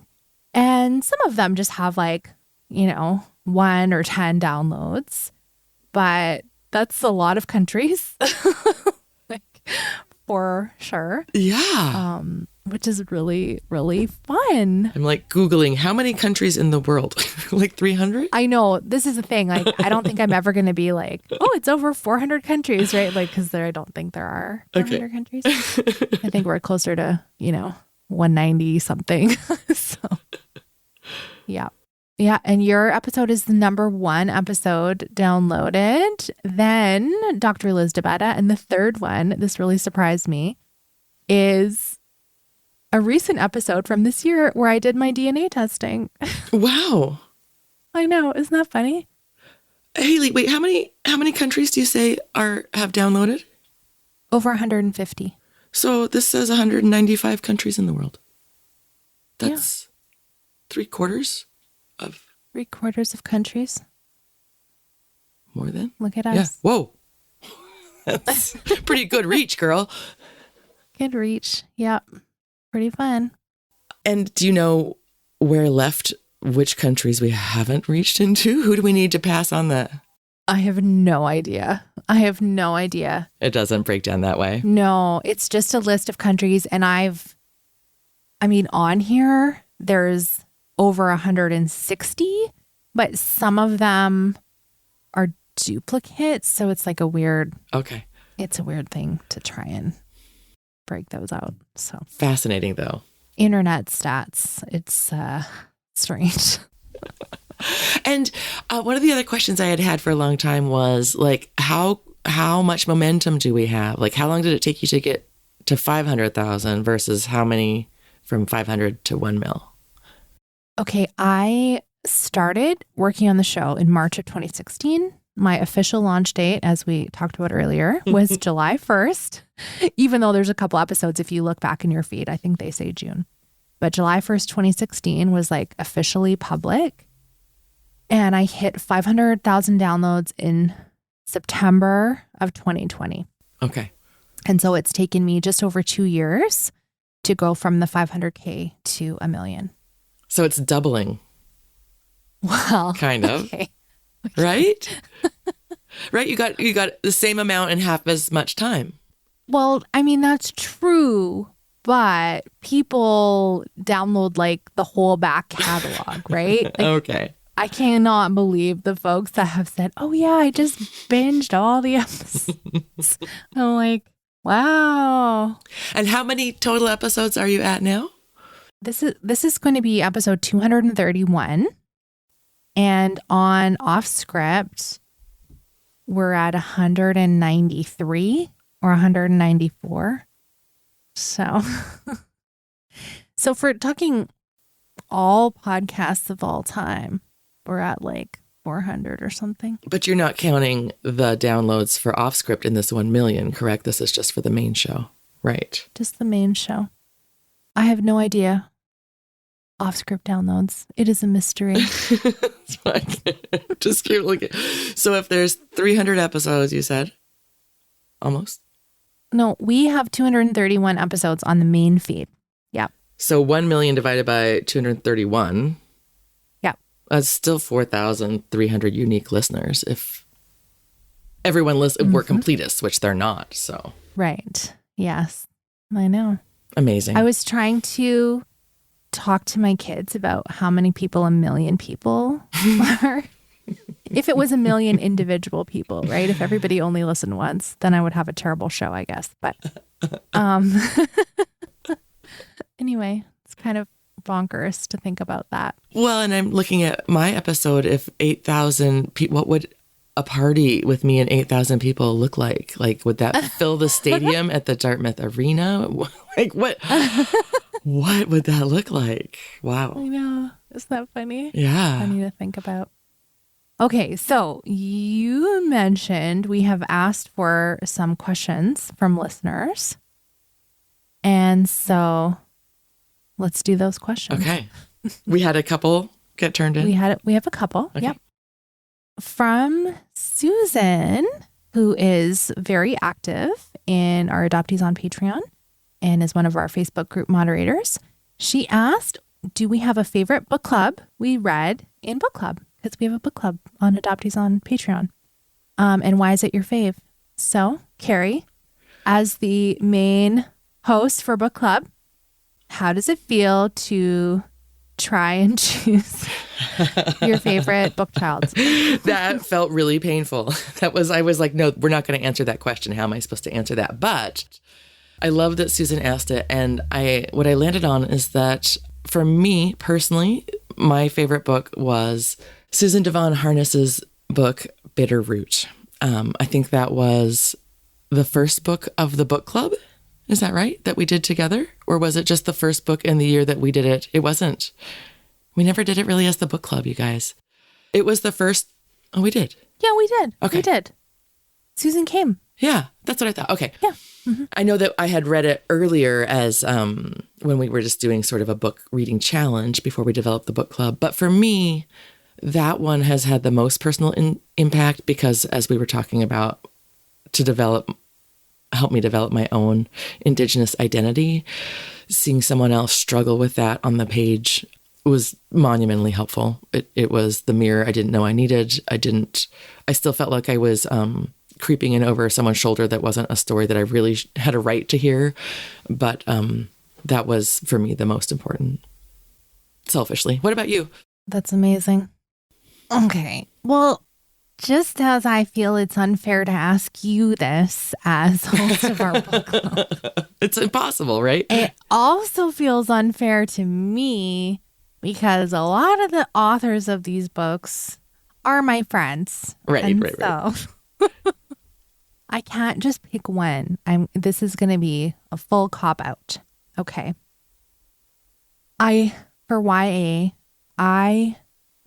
And some of them just have 1 or 10 downloads, but that's a lot of countries, for sure. Yeah. Which is really, really fun. I'm Googling how many countries in the world? 300? I know. This is the thing. I don't think I'm ever going to be it's over 400 countries, right? Because I don't think there are 400 countries. I think we're closer to, 190 something. So, yeah. Yeah. And your episode is the number 1 episode downloaded. Then Dr. Liz DeBetta. And the third one, this really surprised me, is a recent episode from this year where I did my DNA testing. Wow. I know. Isn't that funny? Haley, wait, how many countries do you say have downloaded? Over 150. So this says 195 countries in the world. That's 3/4 of... 3/4 of countries. More than? Look at us. Yeah. Whoa. That's pretty good reach, girl. Good reach. Yep. Pretty fun. And do you know where left which countries we haven't reached into? Who do we need to pass on that? I have no idea. It doesn't break down that way. No, it's just a list of countries. And on here, there's over 160, but some of them are duplicates. So it's a weird... Okay. It's a weird thing to try and break those out. So fascinating, though. Internet stats. It's strange. And one of the other questions I had for a long time was how how much momentum do we have? Like, how long did it take you to get to 500,000 versus how many from 500 to 1 mil? Okay, I started working on the show in March of 2016. My official launch date, as we talked about earlier, was July 1st, even though there's a couple episodes, if you look back in your feed, I think they say June. But July 1st, 2016 was like officially public. And I hit 500,000 downloads in September of 2020. Okay. And so it's taken me just over 2 years to go from the 500K to 1 million. So it's doubling. Well, kind of. Okay. Right? Right? You got the same amount in half as much time. Well, I mean, that's true, but people download like the whole back catalog, right? Like, Okay. I cannot believe the folks that have said, "Oh yeah, I just binged all the episodes." I'm like, wow. And how many total episodes are you at now? This is going to be episode 231. And on Off Script, we're at 193 or 194. So for talking all podcasts of all time, we're at like 400 or something. But you're not counting the downloads for Off Script in this 1 million, correct? This is just for the main show, right? Just the main show. I have no idea. Off Script downloads. It is a mystery. It's fine. Just keep looking. So if there's 300 episodes, you said? Almost? No, we have 231 episodes on the main feed. Yeah. So 1 million divided by 231. Yeah. That's still 4,300 unique listeners if everyone were completists, which they're not. So Right. Yes. I know. amazing. I was trying to talk to my kids about how many people 1 million people are. If it was 1 million individual people, right? If everybody only listened once, then I would have a terrible show, I guess. But anyway, it's kind of bonkers to think about that. Well, and I'm looking at my episode. If 8,000 people, what would a party with me and 8,000 people look like? Like, would that fill the stadium at the Dartmouth Arena? Like, what would that look like? Wow. I know. Isn't that funny? Yeah. Funny to think about. Okay, so you mentioned we have asked for some questions from listeners. And so let's do those questions. Okay. We had a couple get turned in. We have a couple. Okay. Yep. From Susan, who is very active in our Adoptees on Patreon and is one of our Facebook group moderators. She asked, do we have a favorite book club we read in book club? Because we have a book club on Adoptees on Patreon. And why is it your fave? So, Carrie, as the main host for book club, how does it feel to try and choose your favorite book child? That felt really painful. I was like, no, we're not going to answer that question. How am I supposed to answer that? But I love that Susan asked it. And what I landed on is that for me personally, my favorite book was Susan Devon Harness's book, Bitter Root. I think that was the first book of the book club. Is that right? That we did together? Or was it just the first book in the year that we did it? It wasn't. We never did it really as the book club, you guys. It was the first. Oh, we did. Yeah, we did. Okay. We did. Susan came. Yeah, that's what I thought. Okay. Yeah. Mm-hmm. I know that I had read it earlier as when we were just doing sort of a book reading challenge before we developed the book club. But for me, that one has had the most personal impact because, as we were talking about, help me develop my own Indigenous identity. Seeing someone else struggle with that on the page was monumentally helpful. It was the mirror I didn't know I needed. I still felt like I was creeping in over someone's shoulder that wasn't a story that I really had a right to hear. But that was, for me, the most important, selfishly. What about you? That's amazing. Okay. Well, just as I feel it's unfair to ask you this as host of our book club, It's impossible, right? it also feels unfair to me because a lot of the authors of these books are my friends. Right, And right. so I can't just pick one. This is going to be a full cop out. Okay. For YA, I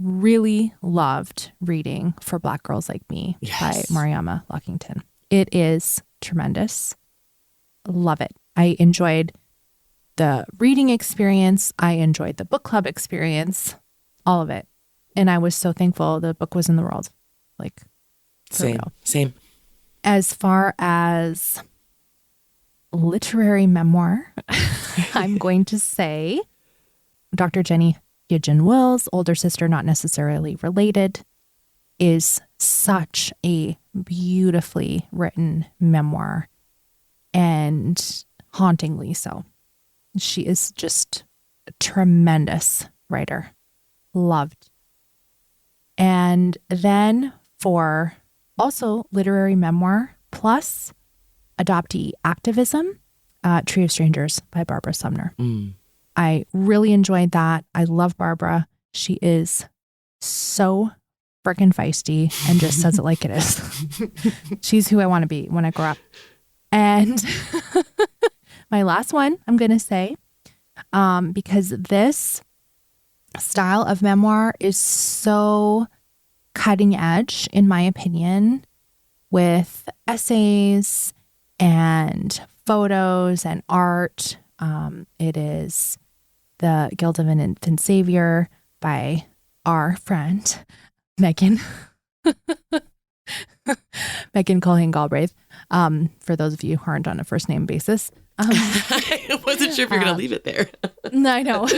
really loved reading For Black Girls Like Me by Mariama Lockington. It is tremendous. Love it. I enjoyed the reading experience. I enjoyed the book club experience, all of it. And I was so thankful the book was in the world. Like, Same. As far as literary memoir, I'm going to say Dr. Jenny Yejin Will's older sister, not necessarily related, is such a beautifully written memoir, and hauntingly so. She is just a tremendous writer. Loved. And then for also literary memoir plus adoptee activism, Tree of Strangers by Barbara Sumner. I really enjoyed that. I love Barbara. She is so freaking feisty and just says it like it is. She's who I want to be when I grow up. And my last one, I'm going to say, because this style of memoir is so cutting edge, in my opinion, with essays and photos and art. It is The Guilt of an Infant Savior by our friend, Megan. Megan Colleen Galbraith. For those of you who aren't on a first name basis. I wasn't sure if you're going to leave it there. No, I know.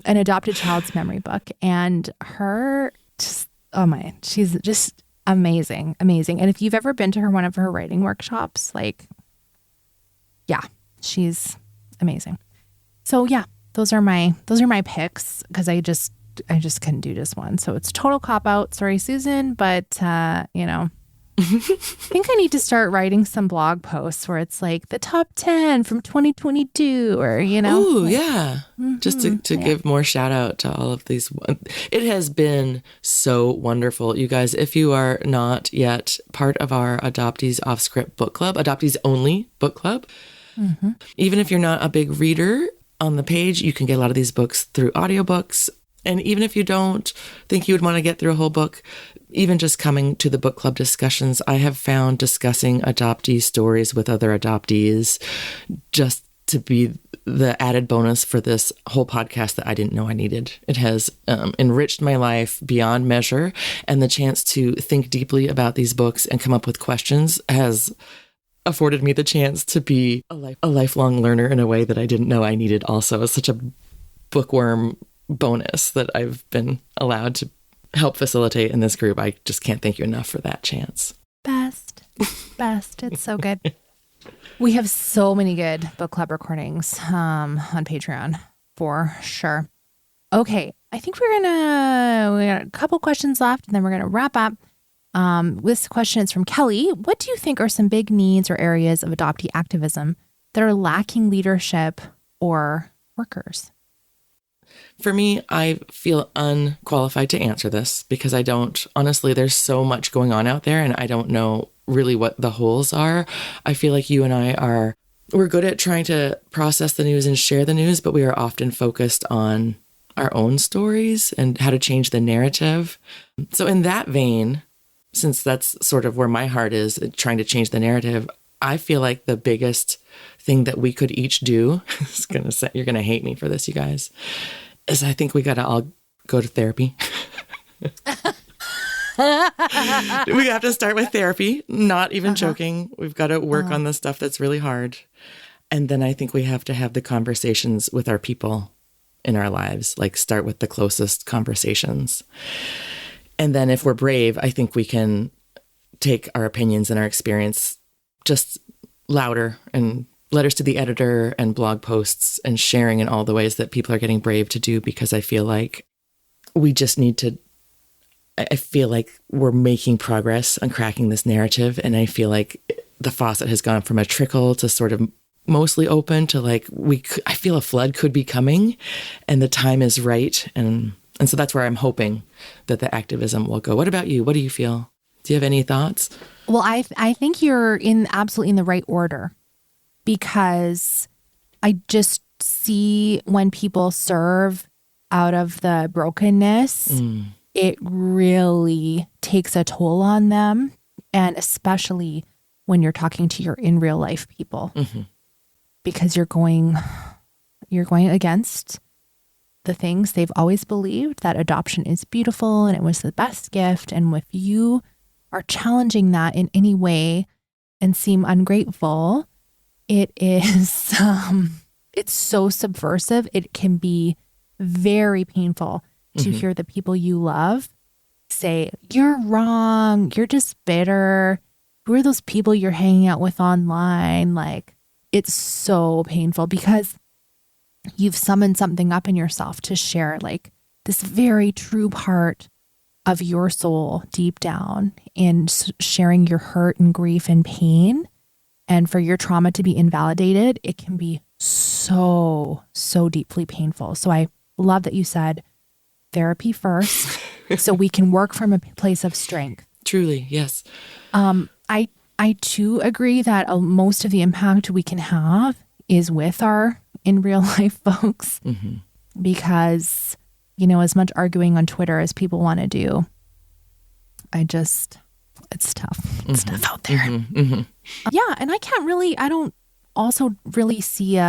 An adopted child's memory book. And her, she's just amazing. And if you've ever been to one of her writing workshops, she's amazing. So yeah, those are my picks, because I just couldn't do just one. So it's total cop out. Sorry, Susan, but I think I need to start writing some blog posts where it's like the top 10 from 2022, or Oh yeah. Just to give more shout out to all of these. It has been so wonderful. You guys, if you are not yet part of our Adoptees Off Script book club, Adoptees Only book club, even if you're not a big reader on the page, you can get a lot of these books through audiobooks. And even if you don't think you would want to get through a whole book, even just coming to the book club discussions, I have found discussing adoptee stories with other adoptees just to be the added bonus for this whole podcast that I didn't know I needed. It has enriched my life beyond measure, and the chance to think deeply about these books and come up with questions has afforded me the chance to be a lifelong learner in a way that I didn't know I needed also. It's such a bookworm bonus that I've been allowed to help facilitate in this group. I just can't thank you enough for that chance. Best. It's so good. We have so many good book club recordings on Patreon for sure. Okay, I think we got a couple questions left, and then we're gonna wrap up. This question is from Kelly. What do you think are some big needs or areas of adoptee activism that are lacking leadership or workers? For me, I feel unqualified to answer this because I don't, honestly, there's so much going on out there and I don't know really what the holes are. I feel like you and I we're good at trying to process the news and share the news, but we are often focused on our own stories and how to change the narrative. So in that vein, since that's sort of where my heart is, trying to change the narrative, I feel like the biggest thing that we could each do, you're going to hate me for this, you guys, is I think we got to all go to therapy. We have to start with therapy, not even joking. We've got to work on the stuff that's really hard. And then I think we have to have the conversations with our people in our lives, like start with the closest conversations. And then if we're brave, I think we can take our opinions and our experience just louder, and letters to the editor and blog posts and sharing in all the ways that people are getting brave to do, because I feel like we just need to, I feel like we're making progress on cracking this narrative. And I feel like the faucet has gone from a trickle to sort of mostly open to like, I feel a flood could be coming and the time is right. And so that's where I'm hoping that the activism will go. What about you? What do you feel? Do you have any thoughts? Well, I think you're absolutely in the right order, because I just see when people serve out of the brokenness, it really takes a toll on them. And especially when you're talking to your in real life people, because you're going against the things they've always believed, that adoption is beautiful and it was the best gift. And if you are challenging that in any way and seem ungrateful, it is, it's so subversive. It can be very painful to hear the people you love say, you're wrong, you're just bitter. Who are those people you're hanging out with online? Like, it's so painful because you've summoned something up in yourself to share, like this very true part of your soul deep down, and sharing your hurt and grief and pain. And for your trauma to be invalidated, it can be so deeply painful. So I love that you said therapy first so we can work from a place of strength. Truly, yes. I too agree that most of the impact we can have is with our in real life folks, because, you know, as much arguing on Twitter as people want to do, it's tough. It's tough out there. Yeah. And I don't also really see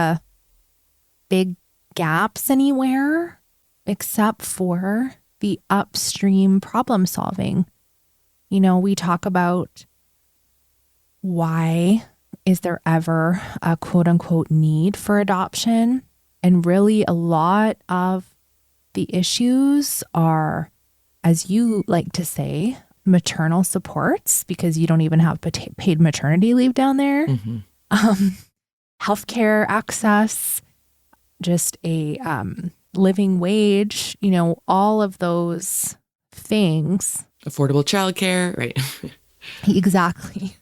big gaps anywhere except for the upstream problem solving. You know, we talk about why is there ever a quote unquote need for adoption? And really a lot of the issues are, as you like to say, maternal supports, because you don't even have paid maternity leave down there. Healthcare access, just a living wage, you know, all of those things. Affordable childcare, right? Exactly.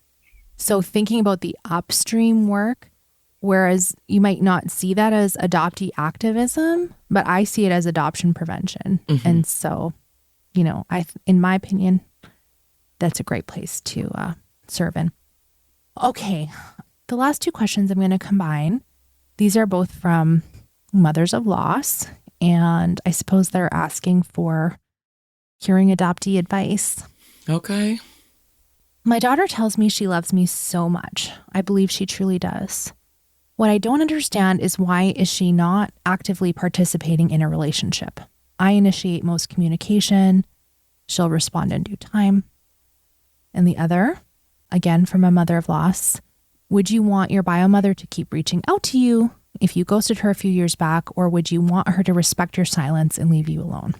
So thinking about the upstream work, whereas you might not see that as adoptee activism, but I see it as adoption prevention. And so, you know, in my opinion, that's a great place to serve in. Okay. The last two questions I'm going to combine. These are both from mothers of loss, and I suppose they're asking for hearing adoptee advice. Okay. My daughter tells me she loves me so much. I believe she truly does. What I don't understand is, why is she not actively participating in a relationship? I initiate most communication. She'll respond in due time. And the other, again from a mother of loss, would you want your bio mother to keep reaching out to you if you ghosted her a few years back, or would you want her to respect your silence and leave you alone?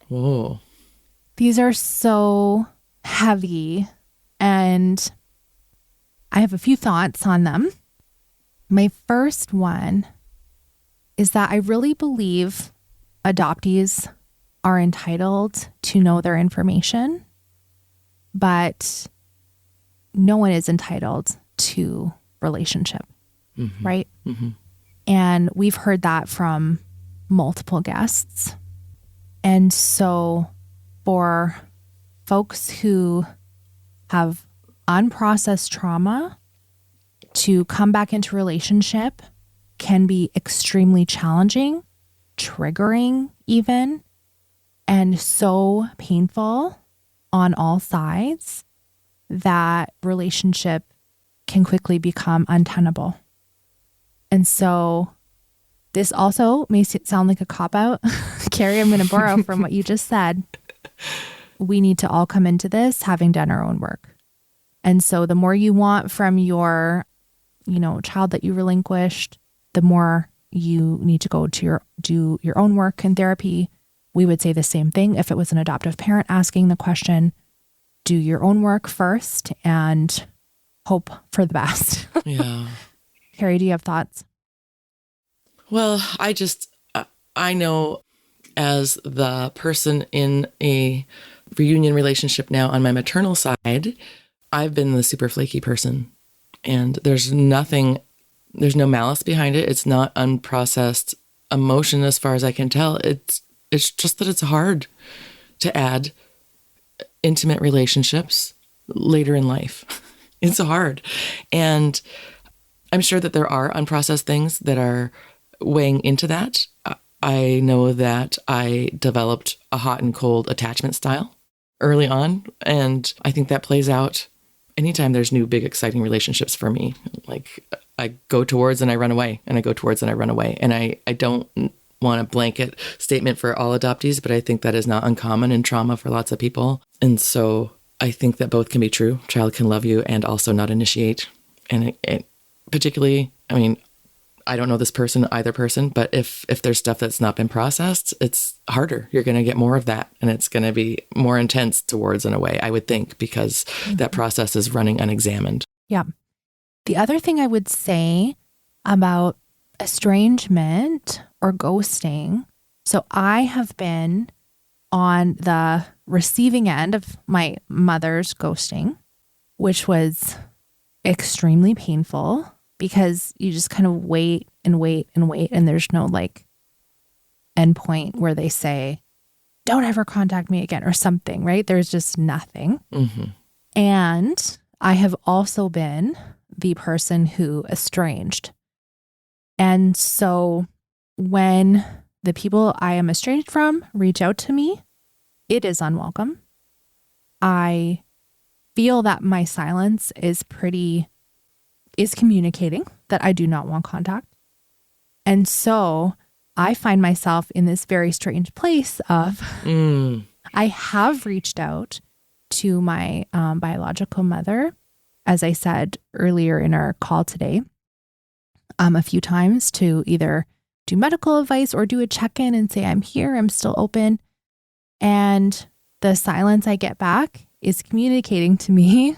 Whoa. These are so heavy, and I have a few thoughts on them. My first one is that I really believe adoptees are entitled to know their information, but no one is entitled to relationship, right? And we've heard that from multiple guests. And so for folks who have unprocessed trauma, to come back into relationship can be extremely challenging, triggering even, and so painful on all sides that relationship can quickly become untenable. And so this also may sound like a cop-out. Carrie, I'm going to borrow from what you just said. We need to all come into this having done our own work. And so the more you want from your, child that you relinquished, the more you need to go to do your own work in therapy. We would say the same thing if it was an adoptive parent asking the question. Do your own work first and hope for the best. Yeah. Carrie, do you have thoughts? Well, I know, as the person in a reunion relationship now on my maternal side, I've been the super flaky person, and there's no malice behind it. It's not unprocessed emotion as far as I can tell. It's just that it's hard to add intimate relationships later in life. It's hard. And I'm sure that there are unprocessed things that are weighing into that. I know that I developed a hot and cold attachment style early on. And I think that plays out anytime there's new, big, exciting relationships for me. Like I go towards and I run away, and I go towards and I run away. And I don't want a blanket statement for all adoptees, but I think that is not uncommon in trauma for lots of people. And so I think that both can be true. Child can love you and also not initiate. And it particularly, I mean, I don't know this person, either person, but if there's stuff that's not been processed, it's harder. You're going to get more of that, and it's going to be more intense towards and away, I would think, because that process is running unexamined. Yeah. The other thing I would say about estrangement or ghosting, so I have been on the receiving end of my mother's ghosting, which was extremely painful because you just kind of wait and wait and wait, and there's no like end point where they say, don't ever contact me again or something, right? There's just nothing. Mm-hmm. And I have also been the person who estranged. And so when the people I am estranged from reach out to me, it is unwelcome. I feel that my silence is communicating that I do not want contact. And so I find myself in this very strange place of I have reached out to my biological mother, as I said earlier in our call today, a few times to either do medical advice or do a check-in and say, I'm here, I'm still open. And the silence I get back is communicating to me,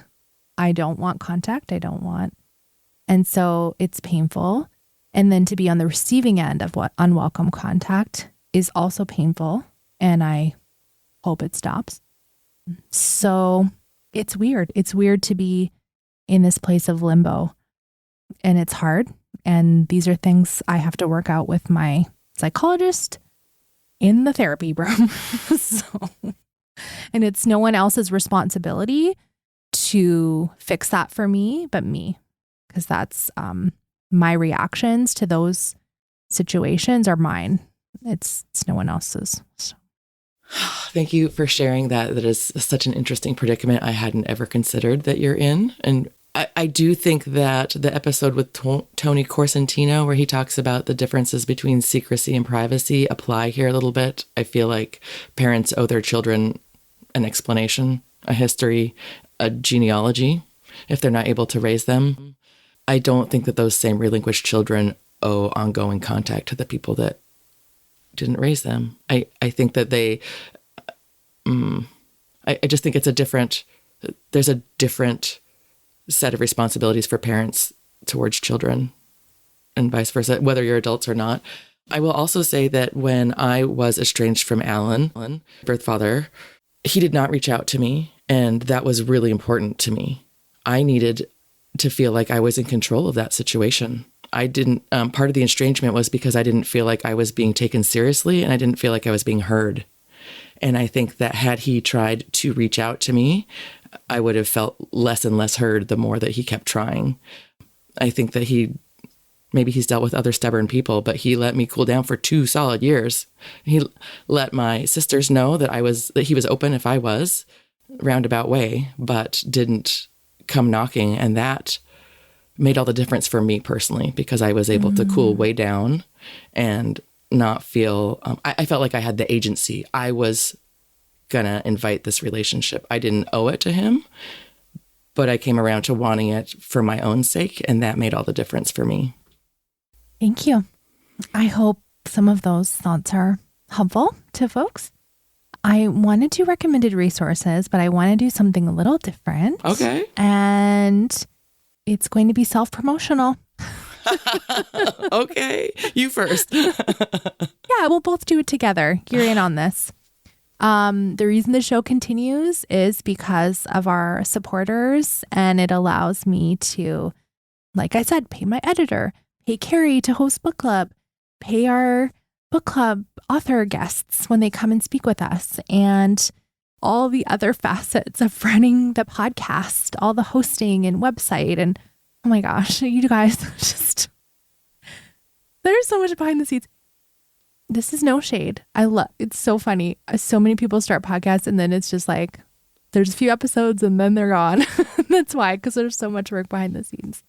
I don't want contact, I don't want. And so it's painful. And then to be on the receiving end of what unwelcome contact is also painful. And I hope it stops. So it's weird. It's weird to be in this place of limbo, and it's hard. And these are things I have to work out with my psychologist in the therapy room. And it's no one else's responsibility to fix that for me, but me, because that's my reactions to those situations are mine. It's no one else's. So. Thank you for sharing that. That is such an interesting predicament I hadn't ever considered that you're in. And I do think that the episode with Tony Corsentino, where he talks about the differences between secrecy and privacy, apply here a little bit. I feel like parents owe their children an explanation, a history, a genealogy, if they're not able to raise them. I don't think that those same relinquished children owe ongoing contact to the people that didn't raise them. I think that I just think there's a different set of responsibilities for parents towards children and vice versa, whether you're adults or not. I will also say that when I was estranged from Alan, birth father, he did not reach out to me, and that was really important to me. I needed to feel like I was in control of that situation. I didn't, part of the estrangement was because I didn't feel like I was being taken seriously, and I didn't feel like I was being heard. And I think that had he tried to reach out to me, I would have felt less and less heard the more that he kept trying. I think that maybe he's dealt with other stubborn people, but he let me cool down for 2 solid years. He let my sisters know that he was open if I was, roundabout way, but didn't come knocking. And that made all the difference for me personally, because I was able to cool way down and not feel, I felt like I had the agency. I was gonna invite this relationship. I didn't owe it to him, but I came around to wanting it for my own sake, and that made all the difference for me. Thank you. I hope some of those thoughts are helpful to folks. I wanted to recommended resources, but I want to do something a little different. Okay. And it's going to be self-promotional. Okay. You first. Yeah, we'll both do it together. You're in on this. The reason the show continues is because of our supporters, and it allows me to, like I said, pay my editor, pay Carrie to host book club, pay our book club author guests when they come and speak with us. And all the other facets of running the podcast, all the hosting and website. And oh my gosh, you guys, just, there's so much behind the scenes. This is no shade. It's so funny. So many people start podcasts and then it's just like, there's a few episodes and then they're gone. That's why, because there's so much work behind the scenes.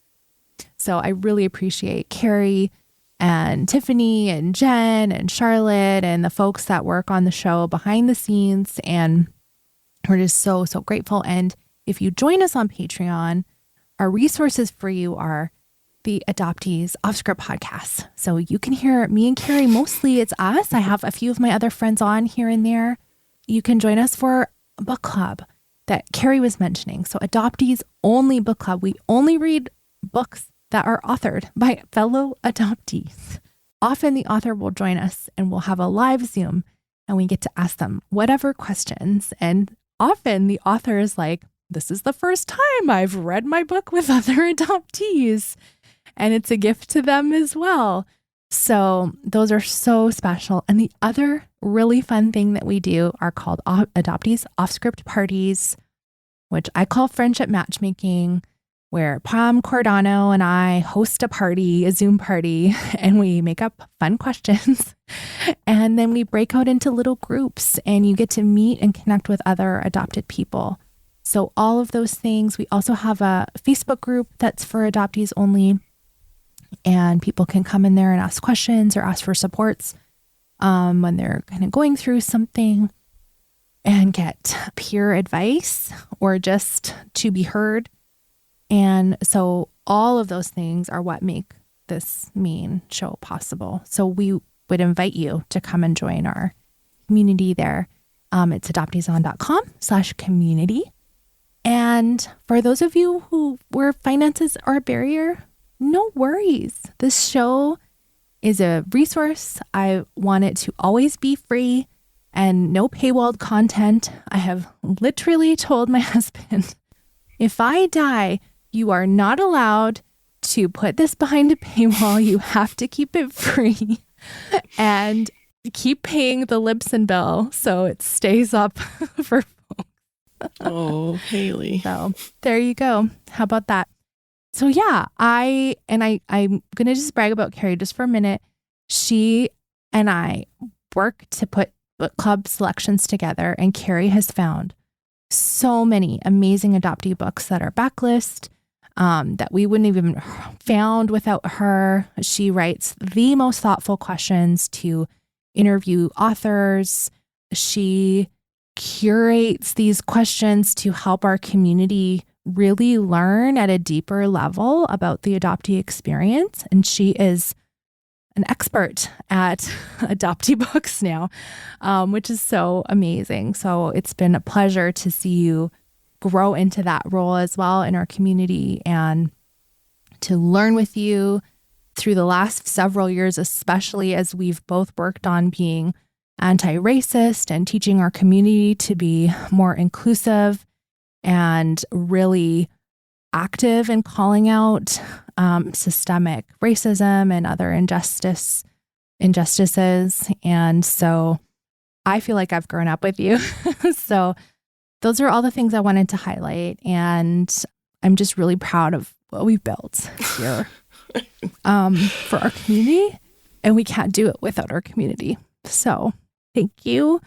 So I really appreciate Carrie and Tiffany and Jen and Charlotte and the folks that work on the show behind the scenes. And we're just so, so grateful. And if you join us on Patreon, our resources for you are the Adoptees Off Script podcast. So you can hear me and Carrie, mostly it's us. I have a few of my other friends on here and there. You can join us for a book club that Carrie was mentioning. So Adoptees Only book club. We only read books that are authored by fellow adoptees. Often the author will join us and we'll have a live Zoom and we get to ask them whatever questions. And often the author is like, this is the first time I've read my book with other adoptees. And it's a gift to them as well. So those are so special. And the other really fun thing that we do are called Adoptees Off Script parties, which I call friendship matchmaking, where Pam Cordano and I host a Zoom party, and we make up fun questions. And then we break out into little groups and you get to meet and connect with other adopted people. So all of those things. We also have a Facebook group that's for adoptees only. And people can come in there and ask questions or ask for supports when they're kind of going through something and get peer advice or just to be heard. And so all of those things are what make this main show possible. So we would invite you to come and join our community there. It's adopteeson.com/community. And for those of you where finances are a barrier, no worries. This show is a resource. I want it to always be free and no paywalled content. I have literally told my husband, if I die, you are not allowed to put this behind a paywall. You have to keep it free and keep paying the Libsyn bill so it stays up for folks. Oh, Haley. So there you go. How about that? So yeah, I'm going to just brag about Carrie just for a minute. She and I work to put book club selections together, and Carrie has found so many amazing adoptee books that are backlist that we wouldn't even found without her. She writes the most thoughtful questions to interview authors. She curates these questions to help our community really learn at a deeper level about the adoptee experience. And she is an expert at adoptee books now, which is so amazing. So it's been a pleasure to see you grow into that role as well in our community and to learn with you through the last several years, especially as we've both worked on being anti-racist and teaching our community to be more inclusive and really active in calling out systemic racism and other injustices. And so I feel like I've grown up with you. So those are all the things I wanted to highlight. And I'm just really proud of what we've built here for our community. And we can't do it without our community. So thank you.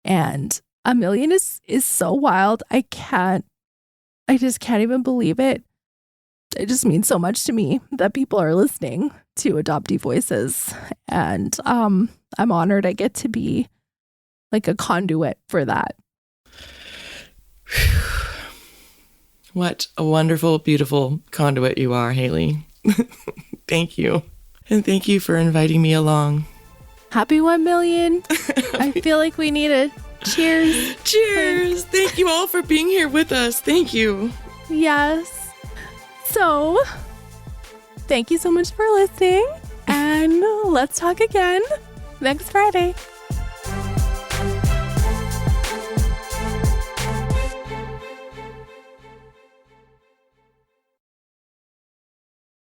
And 1 million is so wild. I just can't even believe it. It just means so much to me that people are listening to Adoptee Voices. And I'm honored I get to be like a conduit for that. What a wonderful, beautiful conduit you are, Haley. Thank you. And thank you for inviting me along. Happy 1 million. I feel like we need a cheers. Cheers. Thank you all for being here with us. Thank you. Yes. So, thank you so much for listening. And let's talk again next Friday.